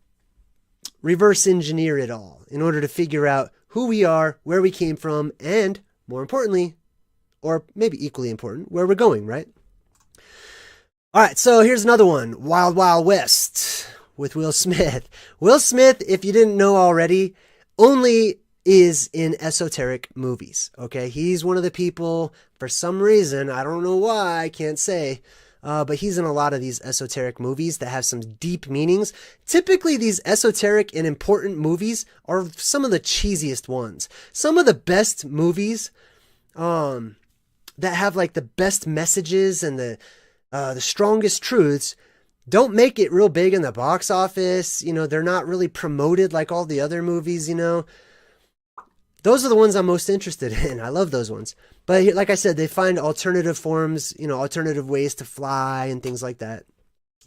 reverse engineer it all in order to figure out who we are, where we came from, and more importantly, or maybe equally important, where we're going, right? All right, so here's another one, Wild Wild West with Will Smith. Will Smith, if you didn't know already, only is in esoteric movies, okay? He's one of the people, for some reason, I don't know why, I can't say, but he's in a lot of these esoteric movies that have some deep meanings. Typically, these esoteric and important movies are some of the cheesiest ones. Some of the best movies that have like the best messages and the strongest truths don't make it real big in the box office. They're not really promoted like all the other movies, Those are the ones I'm most interested in. I love those ones. But like I said, they find alternative forms, alternative ways to fly and things like that.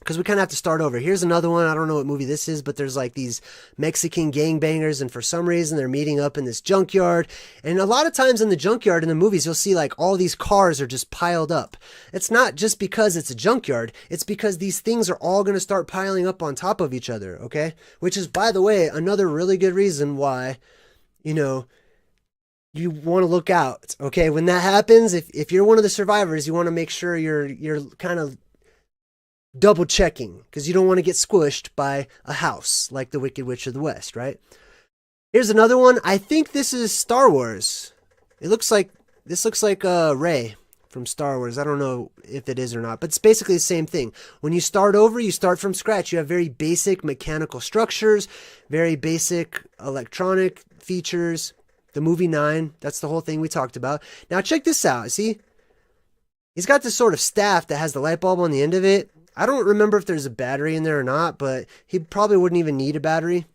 Because we kind of have to start over. Here's another one. I don't know what movie this is, but there's like these Mexican gangbangers, and for some reason they're meeting up in this junkyard. And a lot of times in the junkyard in the movies, you'll see like all these cars are just piled up. It's not just because it's a junkyard. It's because these things are all going to start piling up on top of each other, okay? Which is, by the way, another really good reason why, you want to look out, okay? When that happens, if you're one of the survivors, you want to make sure you're kind of double checking, because you don't want to get squished by a house like the Wicked Witch of the West, right? Here's another one. I think this is Star Wars. This looks like Rey from Star Wars. I don't know if it is or not, but it's basically the same thing. When you start over, you start from scratch. You have very basic mechanical structures, very basic electronic features. The movie 9, that's the whole thing we talked about. Now check this out. See? He's got this sort of staff that has the light bulb on the end of it. I don't remember if there's a battery in there or not, but he probably wouldn't even need a battery.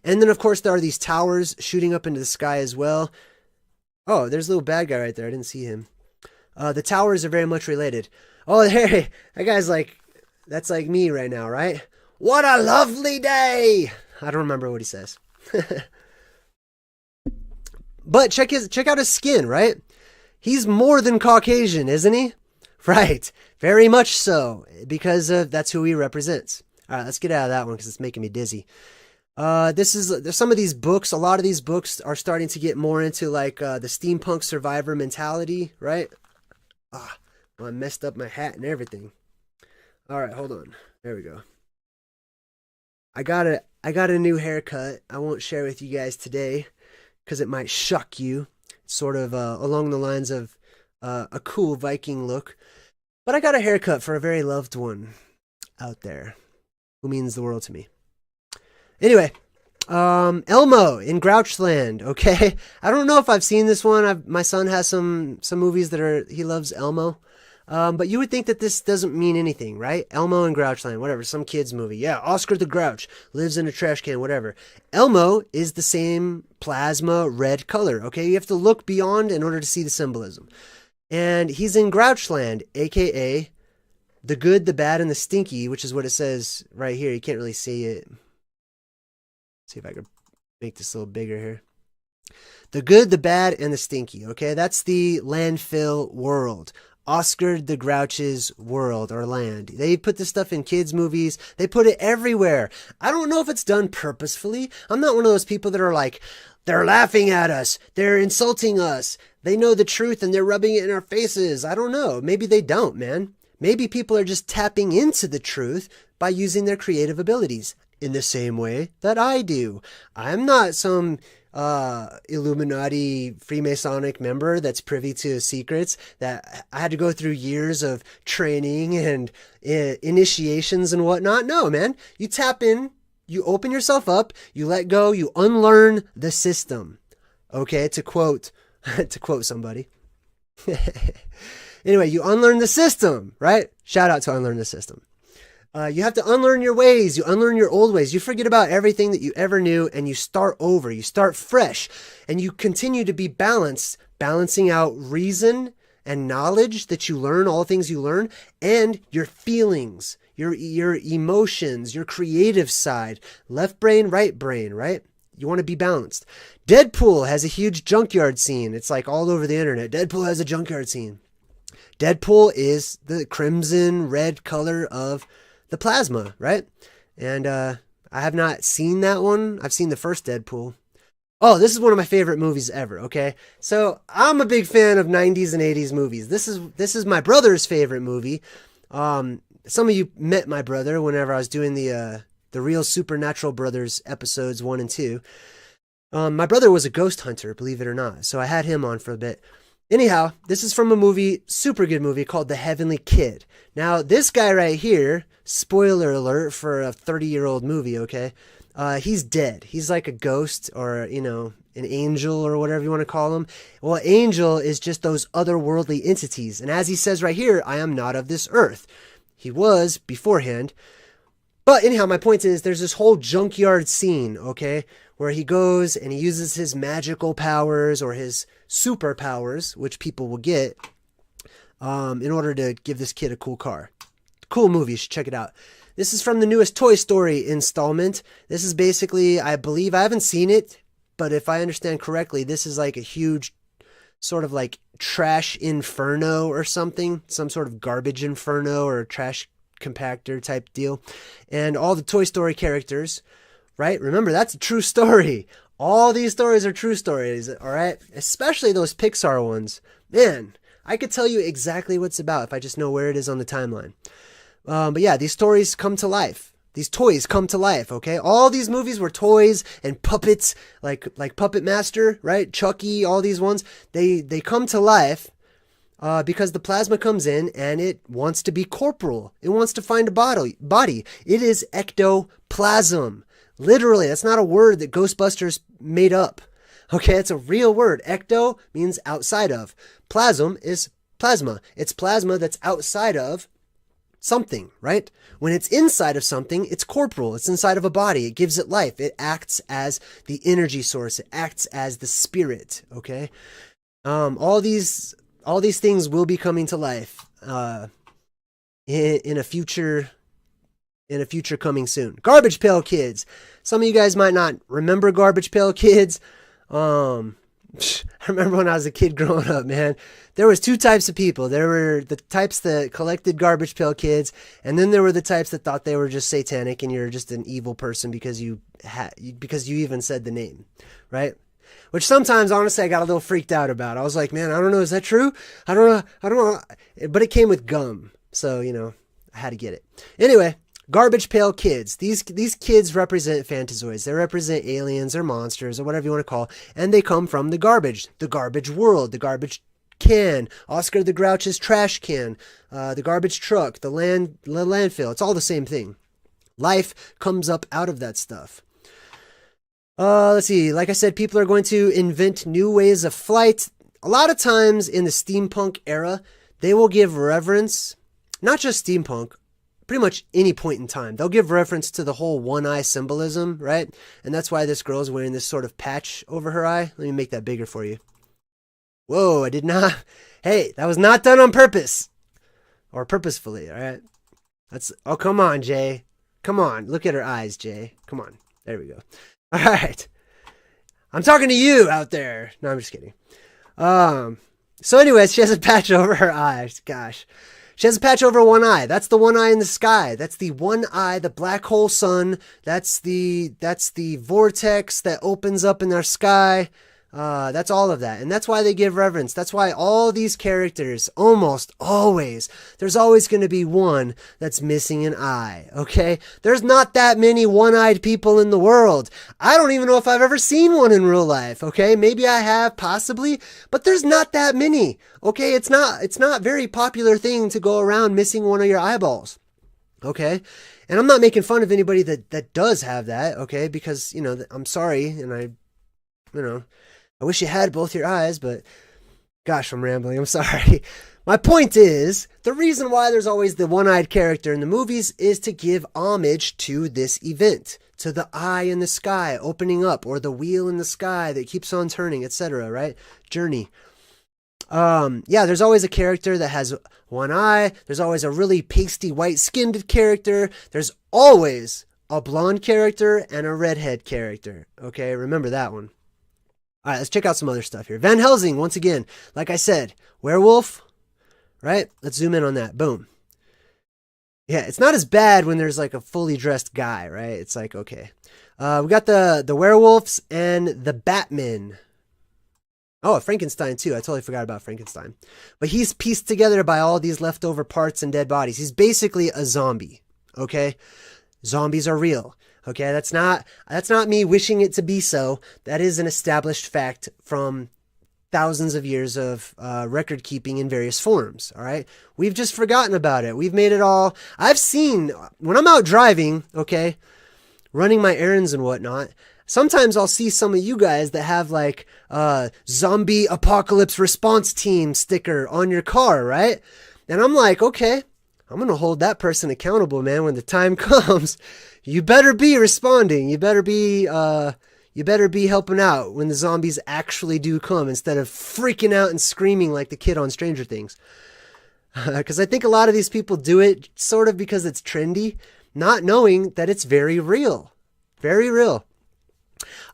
And then, of course, there are these towers shooting up into the sky as well. Oh, there's a little bad guy right there. I didn't see him. The towers are very much related. Oh, hey, that guy's like, that's like me right now, right? What a lovely day! I don't remember what he says. But check out his skin, right? He's more than Caucasian, isn't he? Right. Very much so, because that's who he represents. All right, let's get out of that one because it's making me dizzy. There's some of these books. A lot of these books are starting to get more into like the steampunk survivor mentality, right? Well, I messed up my hat and everything. All right, hold on. There we go. I got a new haircut. I won't share with you guys today because it might shock you. It's sort of along the lines of a cool Viking look. But I got a haircut for a very loved one out there who means the world to me. Anyway, Elmo in Grouchland, okay? I don't know if I've seen this one. My son has some movies he loves Elmo. But you would think that this doesn't mean anything, right? Elmo and Grouchland, whatever, some kid's movie. Yeah, Oscar the Grouch lives in a trash can, whatever. Elmo is the same plasma red color, okay? You have to look beyond in order to see the symbolism. And he's in Grouchland, a.k.a. the good, the bad, and the stinky, which is what it says right here. You can't really see it. Let's see if I can make this a little bigger here. The good, the bad, and the stinky, okay? That's the landfill world. Oscar the Grouch's world or land. They put this stuff in kids' movies. They put it everywhere. I don't know if it's done purposefully. I'm not one of those people that are like, they're laughing at us. They're insulting us. They know the truth and they're rubbing it in our faces. I don't know. Maybe they don't, man. Maybe people are just tapping into the truth by using their creative abilities in the same way that I do. I'm not some Illuminati Freemasonic member that's privy to secrets that I had to go through years of training and initiations and whatnot. No, man, you tap in, you open yourself up, you let go, you unlearn the system. Okay, to quote somebody. Anyway, you unlearn the system, right? Shout out to Unlearn the System. You have to unlearn your ways. You unlearn your old ways. You forget about everything that you ever knew and you start over. You start fresh and you continue to be balanced, balancing out reason and knowledge that you learn, all things you learn, and your feelings, your emotions, your creative side, left brain, right? You want to be balanced. Deadpool has a huge junkyard scene. It's like all over the internet. Deadpool has a junkyard scene. Deadpool is the crimson red color of the plasma, right? And I have not seen that one. I've seen the first Deadpool. Oh, this is one of my favorite movies ever, okay? So I'm a big fan of 90s and 80s movies. This is my brother's favorite movie. Some of you met my brother whenever I was doing the Real Supernatural Brothers episodes 1 and 2. My brother was a ghost hunter, believe it or not. So I had him on for a bit. Anyhow, this is from a movie, super good movie called The Heavenly Kid. Now, this guy right here, spoiler alert for a 30-year-old movie, okay? He's dead. He's like a ghost or, an angel or whatever you want to call him. Well, angel is just those otherworldly entities. And as he says right here, I am not of this earth. He was beforehand. But anyhow, my point is there's this whole junkyard scene, okay, where he goes and he uses his magical powers or his superpowers, which people will get, in order to give this kid a cool car. Cool movie. You should check it out. This is from the newest Toy Story installment. This is basically, I believe, I haven't seen it, but if I understand correctly, this is like a huge sort of like trash inferno or something, some sort of garbage inferno or trash compactor type deal. And all the Toy Story characters, right? Remember, that's a true story. All these stories are true stories, all right? Especially those Pixar ones. Man, I could tell you exactly what it's about if I just know where it is on the timeline. But yeah, these stories come to life. These toys come to life, okay? All these movies were toys and puppets, like Puppet Master, right? Chucky, all these ones. They come to life because the plasma comes in and it wants to be corporal. It wants to find a body. It is ectoplasm. Literally, that's not a word that Ghostbusters made up. Okay, it's a real word. Ecto means outside of. Plasm is plasma. It's plasma that's outside of something, right? When it's inside of something, it's corporal. It's inside of a body. It gives it life. It acts as the energy source. It acts as the spirit, okay? All these things will be coming to life in a future coming soon. Garbage Pail Kids. Some of you guys might not remember Garbage Pail Kids. I remember when I was a kid growing up, man, there was two types of people. There were the types that collected Garbage Pail Kids, and then there were the types that thought they were just satanic and you're just an evil person because you even said the name, right? Which sometimes, honestly, I got a little freaked out about. I was like, man, I don't know, is that true? I don't know. But it came with gum, so, I had to get it. Anyway, Garbage Pail Kids. These kids represent phantazoids. They represent aliens or monsters or whatever you want to call, and they come from the garbage world, the garbage can, Oscar the Grouch's trash can, the garbage truck, the landfill. It's all the same thing. Life comes up out of that stuff. Let's see. Like I said, people are going to invent new ways of flight. A lot of times in the steampunk era, they will give reverence, not just steampunk, pretty much any point in time. They'll give reference to the whole one-eye symbolism, right? And that's why this girl's wearing this sort of patch over her eye. Let me make that bigger for you. Whoa, I did not. Hey, that was not done on purpose. Or purposefully, all right? Oh, come on, Jay. Come on. Look at her eyes, Jay. Come on. There we go. All right. I'm talking to you out there. No, I'm just kidding. So anyways, she has a patch over her eyes. Gosh. She has a patch over one eye. That's the one eye in the sky. That's the one eye, the black hole sun. That's the vortex that opens up in our sky. That's all of that. And that's why they give reverence. That's why all these characters, almost always, there's always going to be one that's missing an eye, okay? There's not that many one-eyed people in the world. I don't even know if I've ever seen one in real life, okay? Maybe I have, possibly, but there's not that many, okay? It's not a very popular thing to go around missing one of your eyeballs, okay? And I'm not making fun of anybody that does have that, okay? Because, you know, I'm sorry, and I wish you had both your eyes, but gosh, I'm rambling. I'm sorry. My point is, the reason why there's always the one-eyed character in the movies is to give homage to this event, to the eye in the sky opening up, or the wheel in the sky that keeps on turning, etc., right? Journey. Yeah, there's always a character that has one eye. There's always a really pasty white-skinned character. There's always a blonde character and a redhead character. Okay, remember that one. All right, let's check out some other stuff here. Van Helsing, once again, like I said, werewolf, right? Let's zoom in on that. Boom. Yeah, it's not as bad when there's like a fully dressed guy, right? It's like, okay. We got the werewolves and the Batman. Oh, Frankenstein too. I totally forgot about Frankenstein. But he's pieced together by all these leftover parts and dead bodies. He's basically a zombie, okay? Zombies are real. Okay, that's not me wishing it to be so. That is an established fact from thousands of years of record keeping in various forms, all right? We've just forgotten about it. We've made it all... I've seen, when I'm out driving, okay, running my errands and whatnot, sometimes I'll see some of you guys that have like zombie apocalypse response team sticker on your car, right? And I'm like, okay, I'm going to hold that person accountable, man, when the time comes. You better be responding. You better be helping out when the zombies actually do come, instead of freaking out and screaming like the kid on Stranger Things. Because I think a lot of these people do it sort of because it's trendy, not knowing that it's very real. Very real.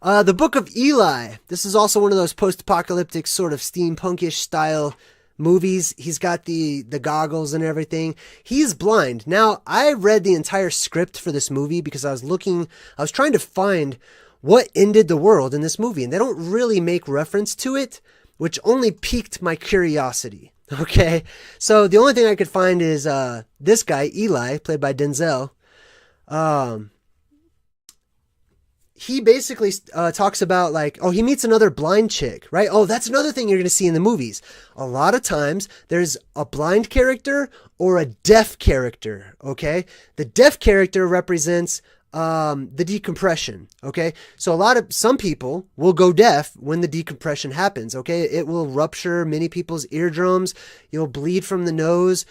The Book of Eli. This is also one of those post-apocalyptic sort of steampunkish style movies. He's got the goggles and everything. He's blind. Now, I read the entire script for this movie because I was trying to find what ended the world in this movie, and they don't really make reference to it, which only piqued my curiosity. Okay, so the only thing I could find is this guy, Eli, played by Denzel. He basically talks about like, oh, he meets another blind chick, right? Oh, that's another thing you're going to see in the movies. A lot of times there's a blind character or a deaf character, okay? The deaf character represents the decompression, okay? So some people will go deaf when the decompression happens, okay? It will rupture many people's eardrums. You'll bleed from the nose.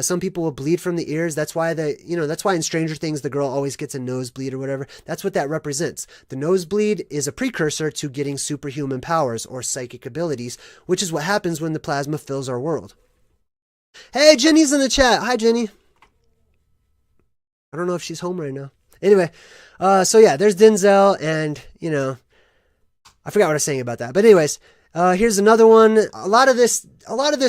Some people will bleed from the ears. That's why that's why in Stranger Things, the girl always gets a nosebleed or whatever. That's what that represents. The nosebleed is a precursor to getting superhuman powers or psychic abilities, which is what happens when the plasma fills our world. Hey, Jenny's in the chat. Hi, Jenny. I don't know if she's home right now. Anyway, so yeah, there's Denzel, and, I forgot what I was saying about that. But anyways, here's another one. A lot of this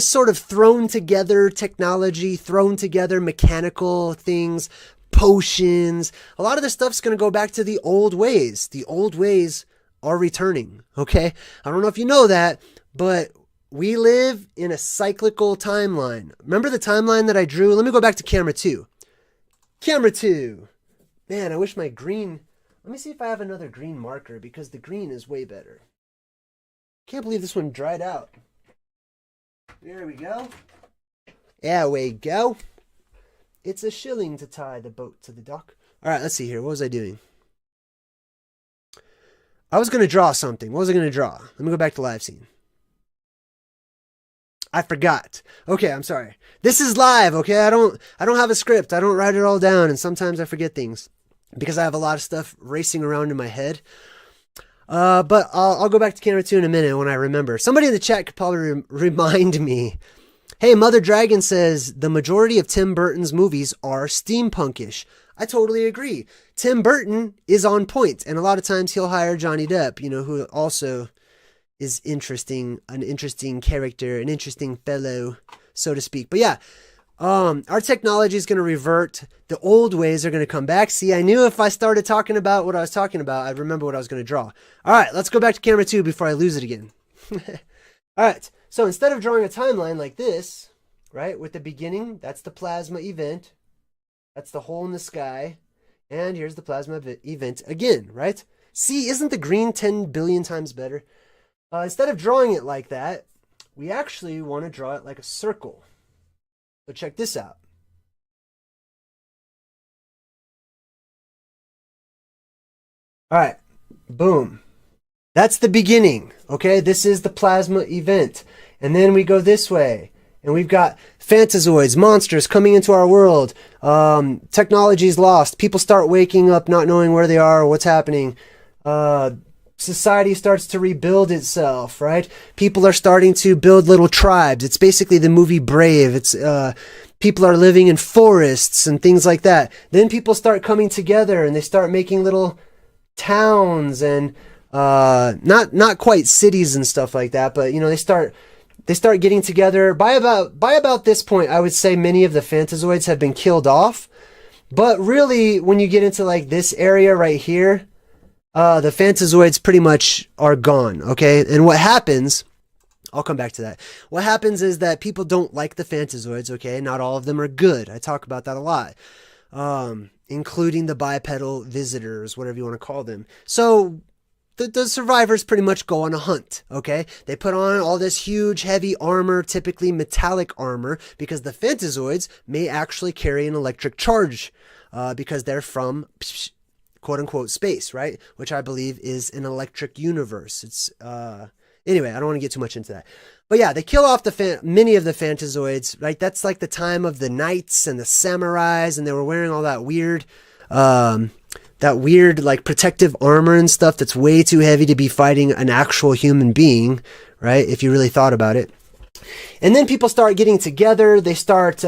sort of thrown together technology, thrown together mechanical things, potions. A lot of this stuff's going to go back to the old ways. The old ways are returning, okay? I don't know if you know that, but we live in a cyclical timeline. Remember the timeline that I drew? Let me go back to camera 2. Camera 2. Man, I wish my green... Let me see if I have another green marker, because the green is way better. Can't believe this one dried out. There we go. There we go. It's a shilling to tie the boat to the dock. All right, let's see here. What was I doing? I was going to draw something. What was I going to draw? Let me go back to live scene. I forgot. Okay, I'm sorry. This is live, okay? I don't have a script. I don't write it all down, and sometimes I forget things because I have a lot of stuff racing around in my head. But I'll go back to camera 2 in a minute when I remember. Somebody in the chat could probably remind me. Hey, Mother Dragon says the majority of Tim Burton's movies are steampunkish. I totally agree. Tim Burton is on point, and a lot of times he'll hire Johnny Depp, who also is an interesting character, an interesting fellow, so to speak. But yeah, Our technology is going to revert. The old ways are going to come back. See, I knew if I started talking about what I was talking about, I'd remember what I was going to draw. All right, let's go back to camera 2 before I lose it again. All right, so instead of drawing a timeline like this, right, with the beginning, that's the plasma event. That's the hole in the sky. And here's the plasma event again, right? See, isn't the green 10 billion times better? Instead of drawing it like that, we actually want to draw it like a circle. So check this out. All right, boom. That's the beginning, okay? This is the plasma event. And then we go this way. And we've got phantazoids, monsters coming into our world. Technology's lost. People start waking up not knowing where they are or what's happening. Society starts to rebuild itself, right? People are starting to build little tribes. It's basically the movie Brave. It's people are living in forests and things like that. Then people start coming together and they start making little towns and not quite cities and stuff like that, but you know, they start getting together. By about this point, I would say many of the phantazoids have been killed off. But really, when you get into like this area right here, the phantazoids pretty much are gone, okay? And what happens, I'll come back to that. What happens is that people don't like the phantazoids, okay? Not all of them are good. I talk about that a lot. Including the bipedal visitors, whatever you want to call them. So the survivors pretty much go on a hunt, okay? They put on all this huge, heavy armor, typically metallic armor, because the phantazoids may actually carry an electric charge because they're from quote-unquote space, right? Which I believe is an electric universe. It's anyway, I don't want to get too much into that. But yeah, they kill off many of the phantazoids, right? That's like the time of the knights and the samurais, and they were wearing all that weird like protective armor and stuff that's way too heavy to be fighting an actual human being, right? If you really thought about it. And then people start getting together. They start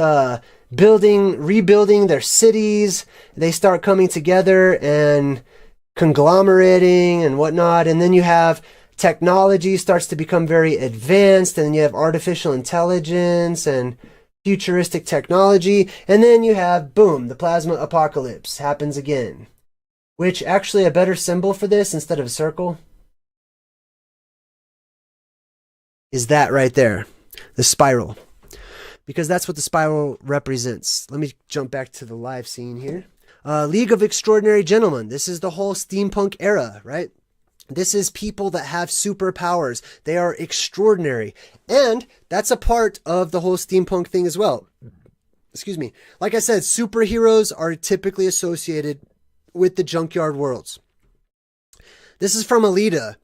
rebuilding their cities. They start coming together and conglomerating and whatnot. And then you have technology starts to become very advanced, and then you have artificial intelligence and futuristic technology. And then you have, boom, the plasma apocalypse happens again. Which actually a better symbol for this instead of a circle is that right there, the spiral. Because that's what the spiral represents. Let me jump back to the live scene here. League of Extraordinary Gentlemen. This is the whole steampunk era, right? This is people that have superpowers. They are extraordinary. And that's a part of the whole steampunk thing as well. Excuse me. Like I said, superheroes are typically associated with the junkyard worlds. This is from Alita.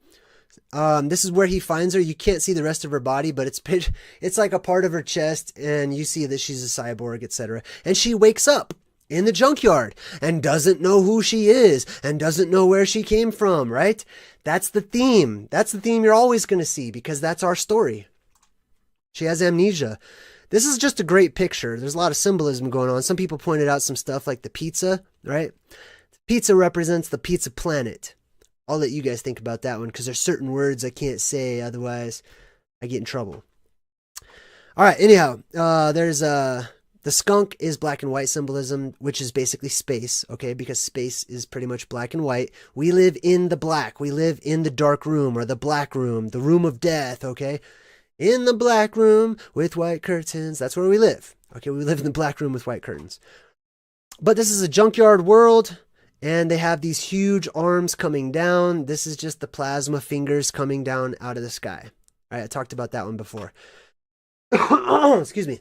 This is where he finds her. You can't see the rest of her body, but it's like a part of her chest, and you see that she's a cyborg, etc. And she wakes up in the junkyard and doesn't know who she is and doesn't know where she came from, right? That's the theme. That's the theme you're always going to see, because that's our story. She has amnesia. This is just a great picture. There's a lot of symbolism going on. Some people pointed out some stuff like the pizza, right? Pizza represents the pizza planet. I'll let you guys think about that one, because there's certain words I can't say, otherwise I get in trouble. All right, anyhow, there's the skunk is black and white symbolism, which is basically space, okay? Because space is pretty much black and white. We live in the black. We live in the dark room, or the black room, the room of death, okay? In the black room with white curtains. That's where we live. Okay, we live in the black room with white curtains. But this is a junkyard world. And they have these huge arms coming down. This is just the plasma fingers coming down out of the sky. All right, I talked about that one before. Excuse me.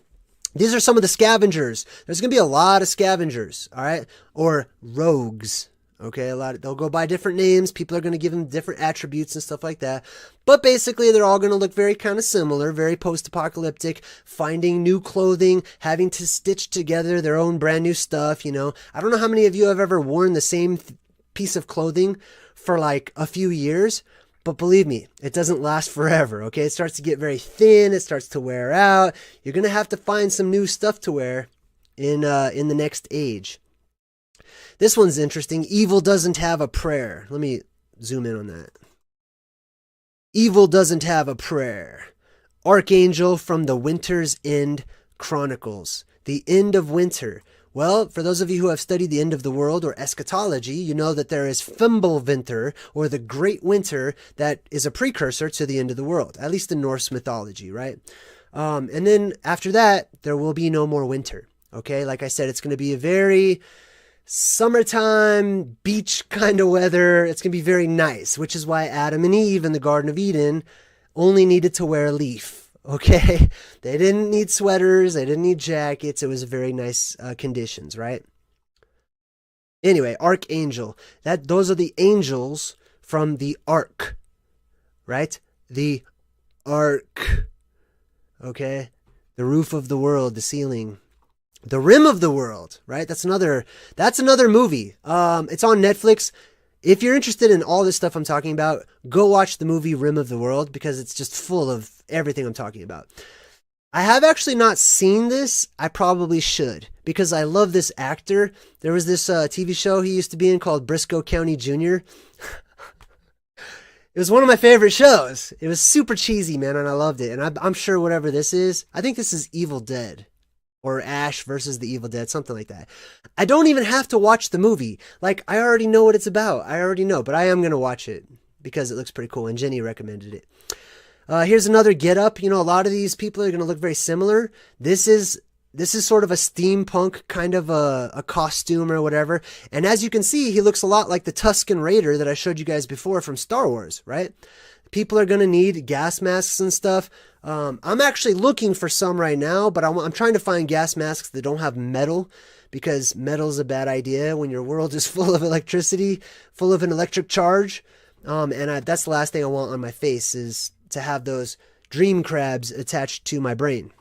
These are some of the scavengers. There's going to be a lot of scavengers, all right? Or rogues, okay? They'll go by different names. People are going to give them different attributes and stuff like that. But basically, they're all going to look very kind of similar, very post-apocalyptic, finding new clothing, having to stitch together their own brand new stuff, you know. I don't know how many of you have ever worn the same piece of clothing for like a few years, but believe me, it doesn't last forever, okay? It starts to get very thin. It starts to wear out. You're going to have to find some new stuff to wear in the next age. This one's interesting. Evil doesn't have a prayer. Let me zoom in on that. Evil doesn't have a prayer. Archangel from the Winter's End Chronicles. the end of winter. Well, for those of you who have studied the end of the world or eschatology, you know that there is Fimbulvinter, or the Great Winter, that is a precursor to the end of the world, at least in Norse mythology, right? And then after that, there will be no more winter, okay? Like I said, it's going to be a very summertime, beach kind of weather. It's going to be very nice, which is why Adam and Eve in the Garden of Eden only needed to wear a leaf. Okay, they didn't need sweaters, they didn't need jackets. It was very nice conditions, right? Anyway, archangel. Those are the angels from the ark, right? The ark. Okay, the roof of the world, the ceiling, the rim of the world, right? That's another movie. It's on Netflix. If you're interested in all this stuff I'm talking about, go watch the movie Rim of the World, because it's just full of everything I'm talking about. I have actually not seen this. I probably should, because I love this actor. There was this TV show he used to be in called Briscoe County Jr. It was one of my favorite shows. It was super cheesy, man, and I loved it. And I'm sure whatever this is, I think this is Evil Dead. Or Ash versus the Evil Dead, something like that. I don't even have to watch the movie. Like, I already know what it's about. I already know, but I am going to watch it because it looks pretty cool, and Jenny recommended it. Here's another get-up. You know, a lot of these people are going to look very similar. This is sort of a steampunk kind of a costume or whatever. And as you can see, he looks a lot like the Tusken Raider that I showed you guys before from Star Wars, right? People are going to need gas masks and stuff. I'm actually looking for some right now, but I'm trying to find gas masks that don't have metal, because metal is a bad idea when your world is full of electricity, full of an electric charge. That's the last thing I want on my face, is to have those dream crabs attached to my brain.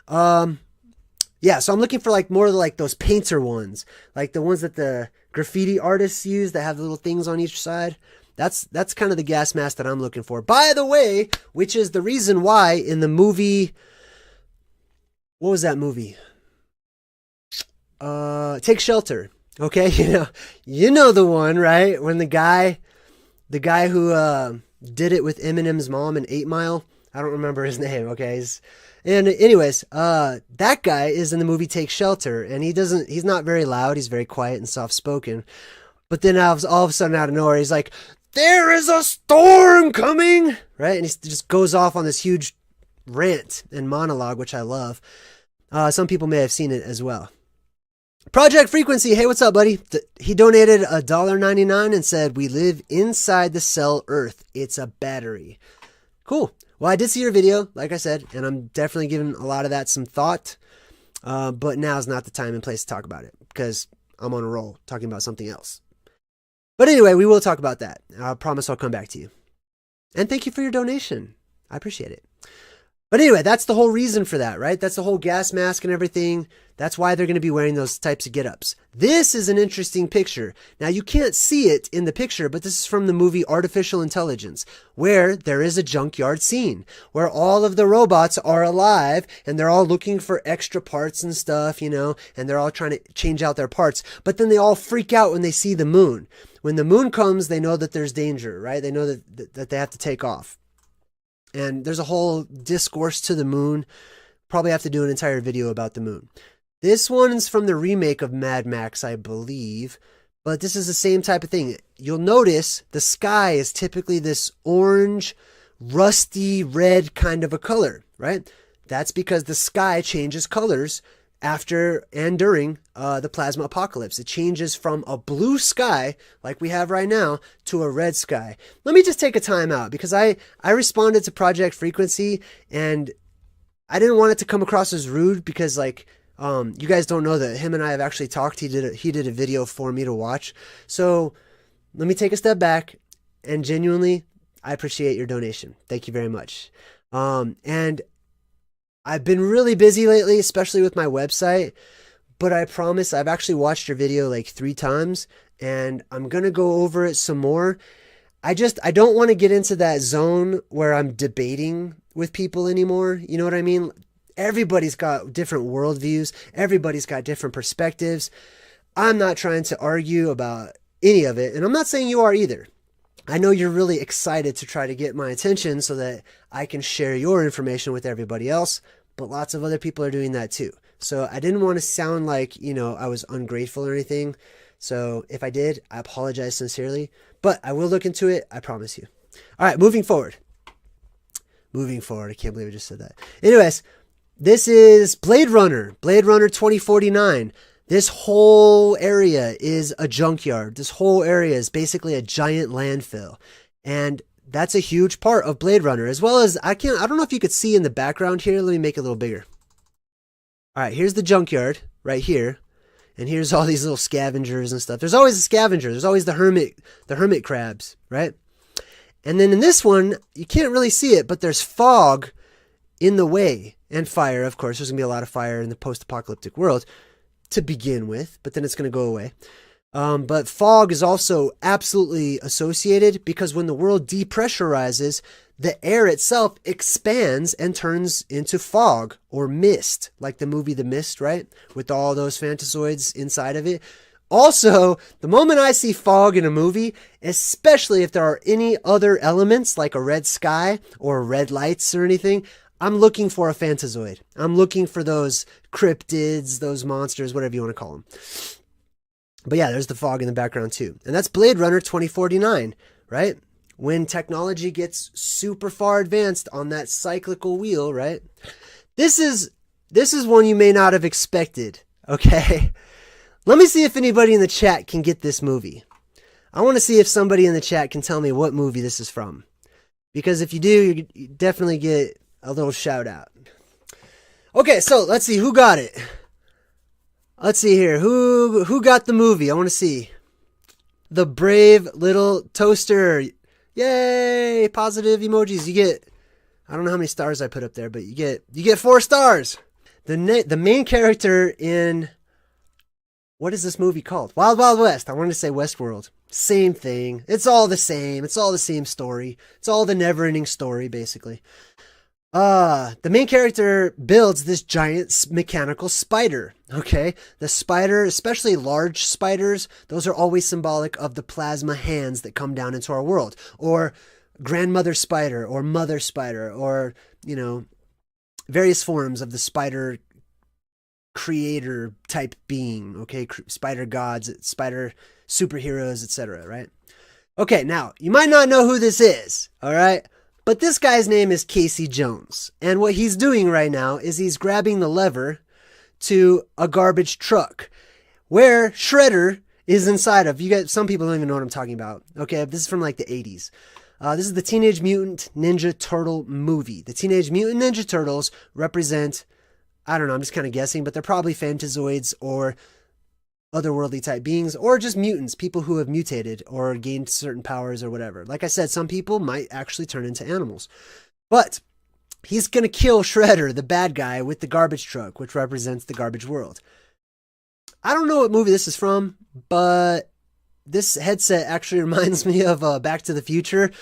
Yeah, so I'm looking for like more like those painter ones, like the ones that the graffiti artists use that have the little things on each side. That's kind of the gas mask that I'm looking for. By the way, which is the reason why in the movie, what was that movie? Take Shelter. Okay, you know the one, right? When the guy who did it with Eminem's mom in 8 Mile. I don't remember his name. Okay, and anyways, that guy is in the movie Take Shelter, and he's not very loud. He's very quiet and soft spoken. But then all of a sudden, out of nowhere, he's like, "There is a storm coming," right? And he just goes off on this huge rant and monologue, which I love. Some people may have seen it as well. Project Frequency, hey, what's up, buddy? He donated $1.99 and said, "We live inside the cell Earth. It's a battery." Cool. Well, I did see your video, like I said, and I'm definitely giving a lot of that some thought. But now's not the time and place to talk about it, because I'm on a roll talking about something else. But anyway, we will talk about that. I promise I'll come back to you. And thank you for your donation. I appreciate it. But anyway, that's the whole reason for that, right? That's the whole gas mask and everything. That's why they're going to be wearing those types of get-ups. This is an interesting picture. Now, you can't see it in the picture, but this is from the movie Artificial Intelligence, where there is a junkyard scene, where all of the robots are alive, and they're all looking for extra parts and stuff, and they're all trying to change out their parts. But then they all freak out when they see the moon. When the moon comes, they know that there's danger, right? They know that they have to take off. And there's a whole discourse to the moon. Probably have to do an entire video about the moon. This one's from the remake of Mad Max, I believe. But this is the same type of thing. You'll notice the sky is typically this orange, rusty red kind of a color, right? That's because the sky changes colors after and during the plasma apocalypse. It changes from a blue sky, like we have right now, to a red sky. Let me just take a time out, because I responded to Project Frequency, and I didn't want it to come across as rude, because you guys don't know that him and I have actually talked. He did a video for me to watch. So let me take a step back, and genuinely, I appreciate your donation. Thank you very much. And I've been really busy lately, especially with my website, but I promise I've actually watched your video like 3 times, and I'm going to go over it some more. I don't want to get into that zone where I'm debating with people anymore. You know what I mean? Everybody's got different worldviews. Everybody's got different perspectives. I'm not trying to argue about any of it, and I'm not saying you are either. I know you're really excited to try to get my attention so that I can share your information with everybody else, but lots of other people are doing that too. So I didn't want to sound like, you know, I was ungrateful or anything. So if I did, I apologize sincerely, but I will look into it. I promise you. All right, moving forward. Moving forward. I can't believe I just said that. Anyways, this is Blade Runner 2049. This whole area is a junkyard. This whole area is basically a giant landfill. And that's a huge part of Blade Runner, as well as I don't know if you could see in the background here. Let me make it a little bigger. All right, here's the junkyard right here. And here's all these little scavengers and stuff. There's always a scavenger. There's always the hermit crabs, right? And then in this one, you can't really see it, but there's fog in the way. And fire, of course. There's going to be a lot of fire in the post-apocalyptic world to begin with, but then it's going to go away. But fog is also absolutely associated because when the world depressurizes, the air itself expands and turns into fog or mist, like the movie The Mist, right? With all those phantazoids inside of it. Also, the moment I see fog in a movie, especially if there are any other elements like a red sky or red lights or anything, I'm looking for a phantazoid. I'm looking for those cryptids, those monsters, whatever you want to call them. But yeah, there's the fog in the background too. And that's Blade Runner 2049, right? When technology gets super far advanced on that cyclical wheel, right? This is one you may not have expected, okay? Let me see if anybody in the chat can get this movie. I want to see if somebody in the chat can tell me what movie this is from. Because if you do, you definitely get a little shout out. Okay, so let's see who got it. Let's see here. Who got the movie? I want to see. The Brave Little Toaster. Yay! Positive emojis. You get, I don't know how many stars I put up there, but you get 4 stars. The main character in, what is this movie called? Wild Wild West. I wanted to say Westworld. Same thing. It's all the same. It's all the same story. It's all the never-ending story, basically. The main character builds this giant mechanical spider, okay? The spider, especially large spiders, those are always symbolic of the plasma hands that come down into our world. Or grandmother spider, or mother spider, or, you know, various forms of the spider creator type being, okay? Spider gods, spider superheroes, etc., right? Okay, now, you might not know who this is, all right? But this guy's name is Casey Jones. And what he's doing right now is he's grabbing the lever to a garbage truck where Shredder is inside of. You guys, some people don't even know what I'm talking about. Okay, this is from like the 80s. This is the Teenage Mutant Ninja Turtle movie. The Teenage Mutant Ninja Turtles represent, I don't know, I'm just kind of guessing, but they're probably phantazoids or otherworldly type beings, or just mutants, people who have mutated or gained certain powers or whatever. Like I said, some people might actually turn into animals. But he's going to kill Shredder, the bad guy, with the garbage truck, which represents the garbage world. I don't know what movie this is from, but this headset actually reminds me of Back to the Future,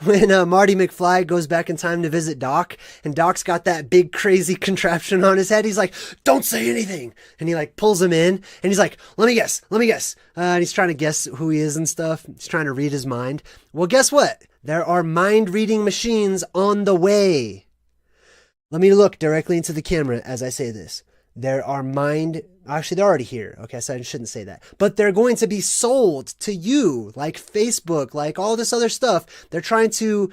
when Marty McFly goes back in time to visit Doc, and Doc's got that big crazy contraption on his head. He's like, don't say anything. And he like pulls him in, and he's like, let me guess. And he's trying to guess who he is and stuff. He's trying to read his mind. Well, guess what? There are mind-reading machines on the way. Let me look directly into the camera as I say this. There are actually, they're already here. Okay, so I shouldn't say that. But they're going to be sold to you, like Facebook, like all this other stuff. They're trying to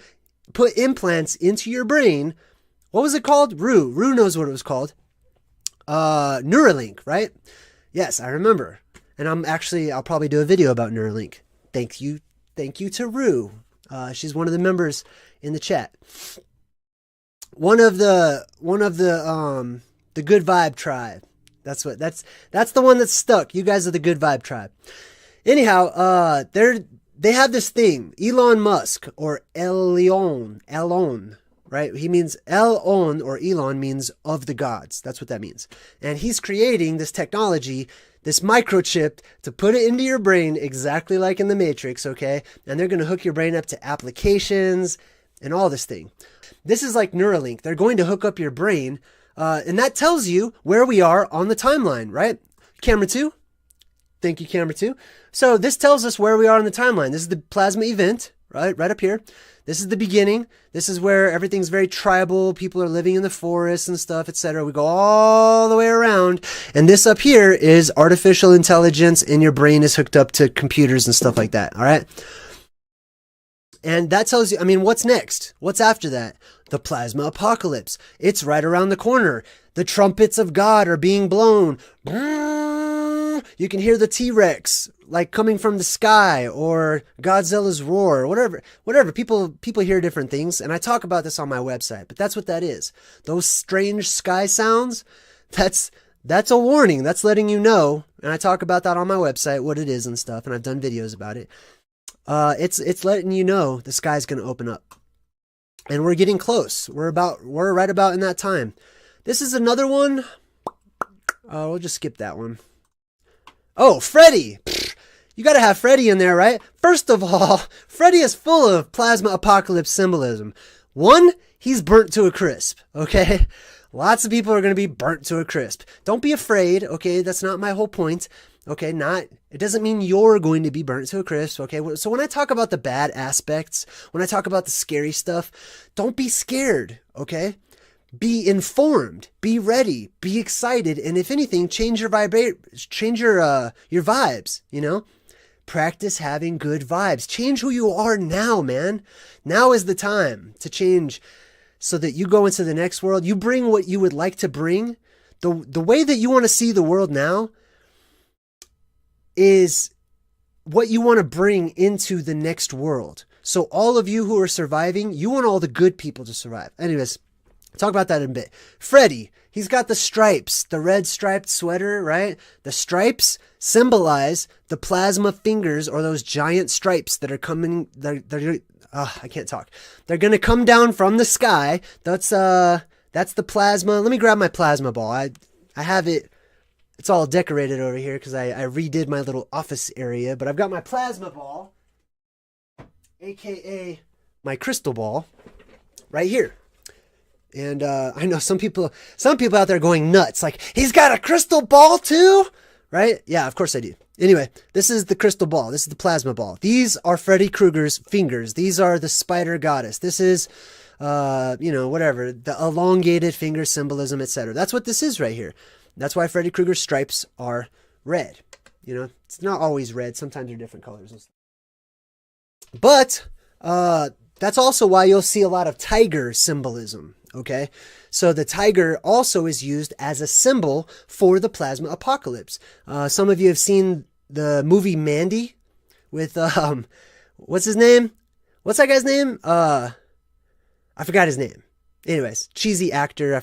put implants into your brain. What was it called? Rue knows what it was called. Neuralink, right? Yes, I remember. And I'll probably do a video about Neuralink. Thank you to Rue. She's one of the members in the chat. One of the Good Vibe Tribe. That's the one that's stuck. You guys are the Good Vibe Tribe. Anyhow, they have this thing. Elon Musk, or Elon, right? He means Elon, or Elon means of the gods. That's what that means. And he's creating this technology, this microchip, to put it into your brain exactly like in the Matrix, okay? And they're going to hook your brain up to applications and all this thing. This is like Neuralink. They're going to hook up your brain, and that tells you where we are on the timeline, right? Camera 2. Thank you, camera 2. So this tells us where we are on the timeline. This is the plasma event, right up here. This is the beginning. This is where everything's very tribal. People are living in the forests and stuff, etc. We go all the way around. And this up here is artificial intelligence, and your brain is hooked up to computers and stuff like that. All right. And that tells you, I mean, what's next? What's after that? The plasma apocalypse. It's right around the corner. The trumpets of God are being blown. You can hear the T-Rex like coming from the sky, or Godzilla's roar, whatever. People hear different things, and I talk about this on my website, but that's what that is. Those strange sky sounds, that's a warning. That's letting you know, and I talk about that on my website, what it is and stuff, and I've done videos about it. It's letting you know the sky's going to open up. And we're getting close. We're right about in that time. This is another one. We'll just skip that one. Oh, Freddy. You got to have Freddy in there, right? First of all, Freddy is full of plasma apocalypse symbolism. One, he's burnt to a crisp, okay? Lots of people are going to be burnt to a crisp. Don't be afraid, okay? That's not my whole point. Okay, it doesn't mean you're going to be burnt to a crisp, okay? So when I talk about the bad aspects, when I talk about the scary stuff, don't be scared, okay? Be informed, be ready, be excited, and if anything, change your vibes, you know? Practice having good vibes. Change who you are now, man. Now is the time to change so that you go into the next world. You bring what you would like to bring. The way that you want to see the world now is what you want to bring into the next world. So all of you who are surviving, you want all the good people to survive. Anyways, talk about that in a bit. Freddy, he's got the stripes, the red striped sweater, right? The stripes symbolize the plasma fingers, or those giant stripes that are coming. I can't talk. They're going to come down from the sky. That's the plasma. Let me grab my plasma ball. I have it. It's all decorated over here because I redid my little office area, but I've got my plasma ball, aka my crystal ball, right here. And I know some people out there going nuts, like, he's got a crystal ball too, right? Yeah, of course I do. Anyway, this is the crystal ball. This is the plasma ball. These are Freddy Krueger's fingers. These are the spider goddess. This is, whatever, the elongated finger symbolism, etc. That's what this is right here. That's why Freddy Krueger's stripes are red. You know, it's not always red. Sometimes they're different colors. But that's also why you'll see a lot of tiger symbolism. Okay, so the tiger also is used as a symbol for the plasma apocalypse. Some of you have seen the movie Mandy with what's his name? What's that guy's name? I forgot his name. Anyways, cheesy actor.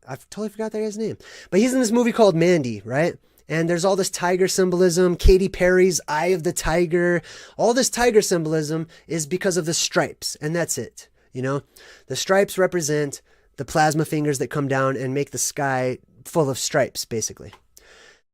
I totally forgot that guy's name. But he's in this movie called Mandy, right? And there's all this tiger symbolism. Katy Perry's Eye of the Tiger. All this tiger symbolism is because of the stripes, and that's it. You know, the stripes represent the plasma fingers that come down and make the sky full of stripes, basically.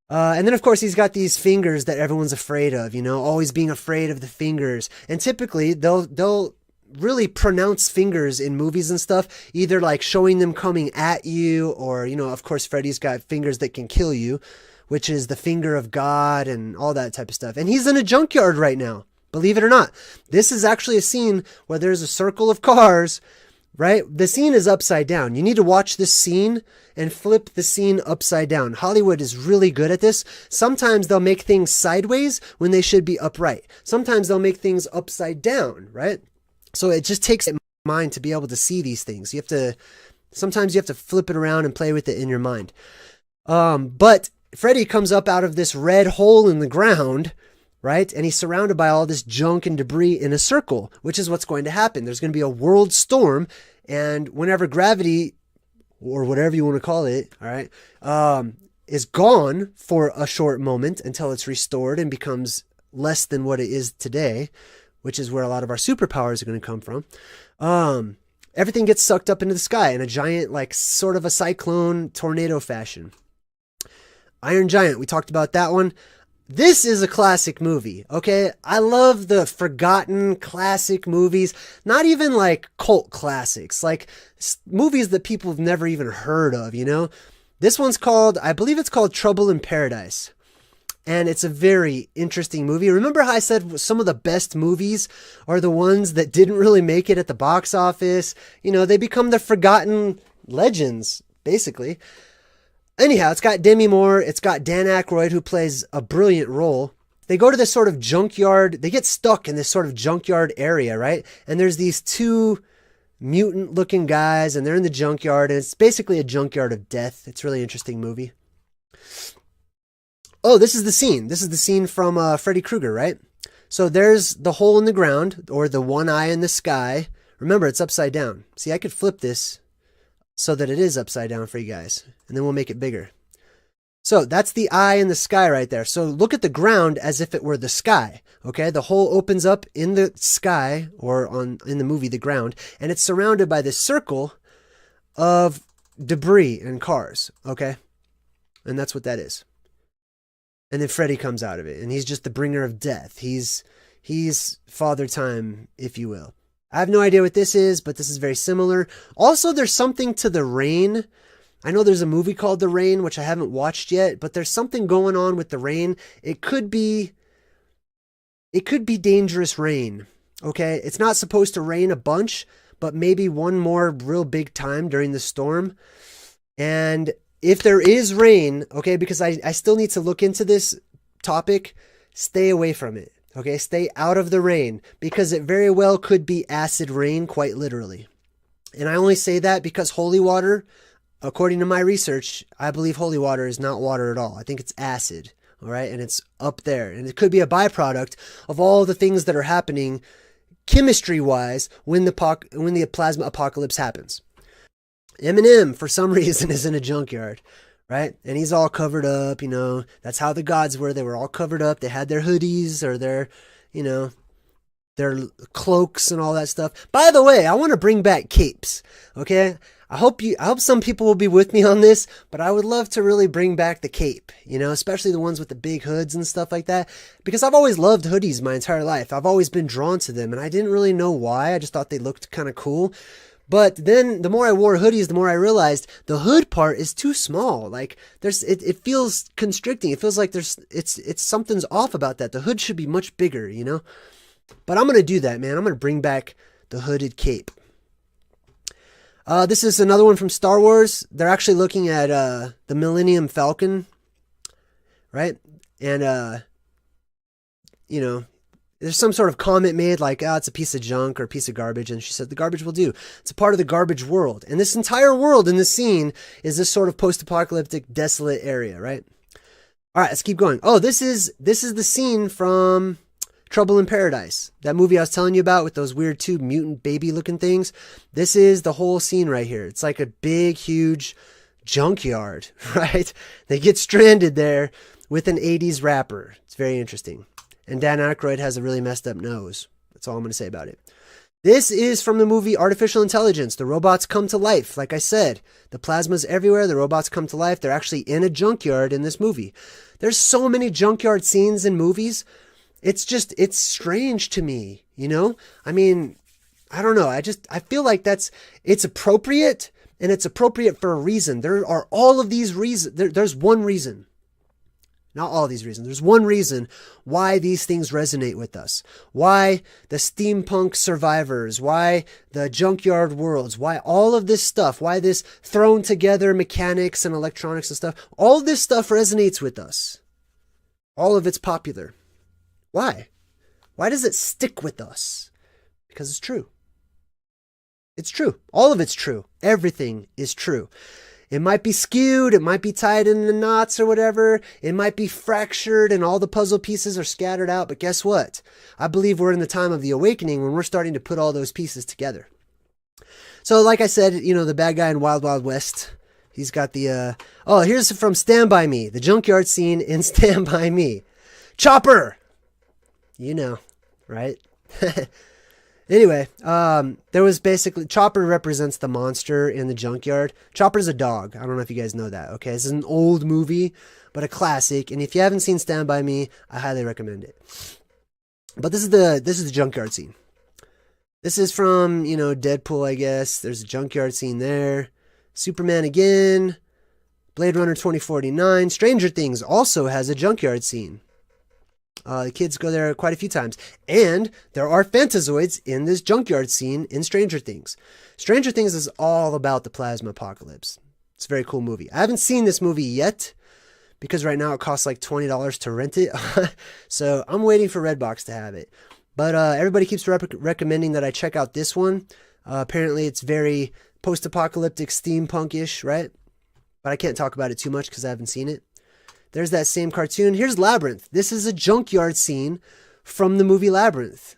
And then, of course, he's got these fingers that everyone's afraid of, you know, always being afraid of the fingers. And typically, they'll really pronounce fingers in movies and stuff, either like showing them coming at you, or, you know, of course, Freddy's got fingers that can kill you, which is the finger of God and all that type of stuff. And he's in a junkyard right now, believe it or not. This is actually a scene where there's a circle of cars, right? The scene is upside down. You need to watch this scene and flip the scene upside down. Hollywood is really good at this. Sometimes they'll make things sideways when they should be upright. Sometimes they'll make things upside down, right? So it just takes mind to be able to see these things. Sometimes you have to flip it around and play with it in your mind. But Freddy comes up out of this red hole in the ground, right? And he's surrounded by all this junk and debris in a circle, which is what's going to happen. There's going to be a world storm, and whenever gravity, or whatever you want to call it, all right, is gone for a short moment until it's restored and becomes less than what it is today, which is where a lot of our superpowers are going to come from. Everything gets sucked up into the sky in a giant, like, sort of a cyclone tornado fashion. Iron Giant, we talked about that one. This is a classic movie, okay? I love the forgotten classic movies, not even like cult classics, like movies that people have never even heard of, you know? This one's called, I believe it's called Trouble in Paradise. And it's a very interesting movie. Remember how I said some of the best movies are the ones that didn't really make it at the box office? You know, they become the forgotten legends, basically. Anyhow, it's got Demi Moore. It's got Dan Aykroyd, who plays a brilliant role. They go to this sort of junkyard. They get stuck in this sort of junkyard area, right? And there's these two mutant-looking guys, and they're in the junkyard, and it's basically a junkyard of death. It's a really interesting movie. Oh, this is the scene. This is the scene from Freddy Krueger, right? So there's the hole in the ground, or the one eye in the sky. Remember, it's upside down. See, I could flip this so that it is upside down for you guys, and then we'll make it bigger. So that's the eye in the sky right there. So look at the ground as if it were the sky, okay? The hole opens up in the sky, or in the movie, the ground, and it's surrounded by this circle of debris and cars, okay? And that's what that is. And then Freddy comes out of it, and he's just the bringer of death. He's Father Time, if you will. I have no idea what this is, but this is very similar. Also, there's something to The Rain. I know there's a movie called The Rain, which I haven't watched yet, but there's something going on with The Rain. It could be dangerous rain, okay? It's not supposed to rain a bunch, but maybe one more real big time during the storm. And if there is rain, okay, because I still need to look into this topic, stay away from it, okay? Stay out of the rain, because it very well could be acid rain, quite literally. And I only say that because holy water, according to my research, I believe holy water is not water at all. I think it's acid, all right? And it's up there. And it could be a byproduct of all the things that are happening chemistry-wise when the plasma apocalypse happens. Eminem, for some reason, is in a junkyard, right? And he's all covered up, you know. That's how the gods were. They were all covered up. They had their hoodies or their, you know, their cloaks and all that stuff. By the way, I want to bring back capes, okay? I hope some people will be with me on this, but I would love to really bring back the cape, you know, especially the ones with the big hoods and stuff like that, because I've always loved hoodies my entire life. I've always been drawn to them, and I didn't really know why. I just thought they looked kind of cool. But then the more I wore hoodies, the more I realized the hood part is too small. Like it feels constricting. It feels like it's something's off about that. The hood should be much bigger, you know? But I'm going to do that, man. I'm going to bring back the hooded cape. This is another one from Star Wars. They're actually looking at the Millennium Falcon, right? And, you know, there's some sort of comment made like, it's a piece of junk or a piece of garbage. And she said, the garbage will do. It's a part of the garbage world. And this entire world in this scene is this sort of post-apocalyptic, desolate area, right? All right, let's keep going. Oh, this is the scene from Trouble in Paradise. That movie I was telling you about with those weird two mutant baby looking things. This is the whole scene right here. It's like a big, huge junkyard, right? They get stranded there with an 80s rapper. It's very interesting. And Dan Aykroyd has a really messed up nose. That's all I'm going to say about it. This is from the movie Artificial Intelligence. The robots come to life. Like I said, the plasma's everywhere. The robots come to life. They're actually in a junkyard in this movie. There's so many junkyard scenes in movies. It's strange to me, you know? I mean, I don't know. I feel like it's appropriate, and it's appropriate for a reason. There are all of these reasons. There's one reason. Not all these reasons. There's one reason why these things resonate with us. Why the steampunk survivors, why the junkyard worlds, why all of this stuff, why this thrown together mechanics and electronics and stuff, all this stuff resonates with us. All of it's popular. Why? Why does it stick with us? Because it's true. It's true. All of it's true. Everything is true. It might be skewed, it might be tied in the knots or whatever, it might be fractured and all the puzzle pieces are scattered out, but guess what? I believe we're in the time of the awakening when we're starting to put all those pieces together. So like I said, you know, the bad guy in Wild Wild West, he's got the, here's from Stand By Me, the junkyard scene in Stand By Me. Chopper! You know, right? Anyway, there was basically, Chopper represents the monster in the junkyard. Chopper's a dog. I don't know if you guys know that, okay? This is an old movie, but a classic. And if you haven't seen Stand By Me, I highly recommend it. But this is the junkyard scene. This is from, you know, Deadpool, I guess. There's a junkyard scene there. Superman again. Blade Runner 2049. Stranger Things also has a junkyard scene. The kids go there quite a few times. And there are phantazoids in this junkyard scene in Stranger Things. Stranger Things is all about the plasma apocalypse. It's a very cool movie. I haven't seen this movie yet because right now it costs like $20 to rent it. So I'm waiting for Redbox to have it. But everybody keeps recommending that I check out this one. Apparently it's very post-apocalyptic, steampunk-ish, right? But I can't talk about it too much because I haven't seen it. There's that same cartoon. Here's Labyrinth. This is a junkyard scene from the movie Labyrinth.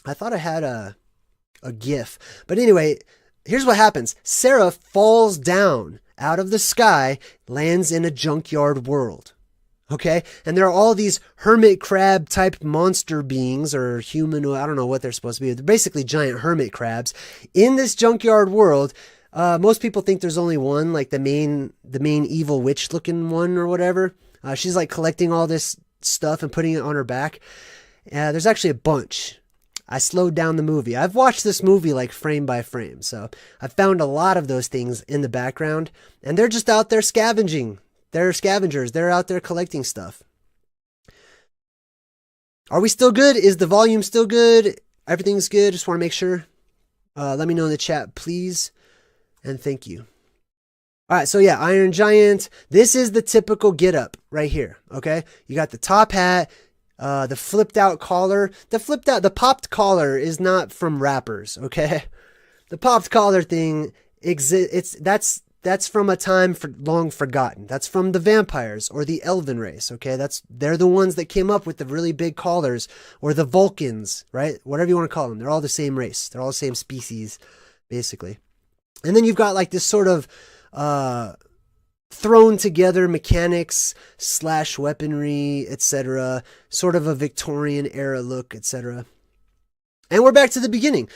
I thought I had a GIF. But anyway, here's what happens. Sarah falls down out of the sky, lands in a junkyard world. Okay? And there are all these hermit crab type monster beings or human, I don't know what they're supposed to be. They're basically giant hermit crabs in this junkyard world. Most people think there's only one, like the main evil witch looking one or whatever. She's like collecting all this stuff and putting it on her back. There's actually a bunch. I slowed down the movie. I've watched this movie like frame by frame. So I found a lot of those things in the background and they're just out there scavenging. They're scavengers. They're out there collecting stuff. Are we still good? Is the volume still good? Everything's good. Just want to make sure. Let me know in the chat, please. And thank you. All right, so yeah, Iron Giant. This is the typical getup right here, okay? You got the top hat, the flipped out collar. The popped collar is not from rappers, okay? The popped collar thing that's from a time long forgotten. That's from the vampires or the elven race, okay? They're the ones that came up with the really big collars, or the Vulcans, right? Whatever you want to call them. They're all the same race. They're all the same species, basically. And then you've got like this sort of thrown together mechanics / weaponry, etc. Sort of a Victorian era look, etc. And we're back to the beginning.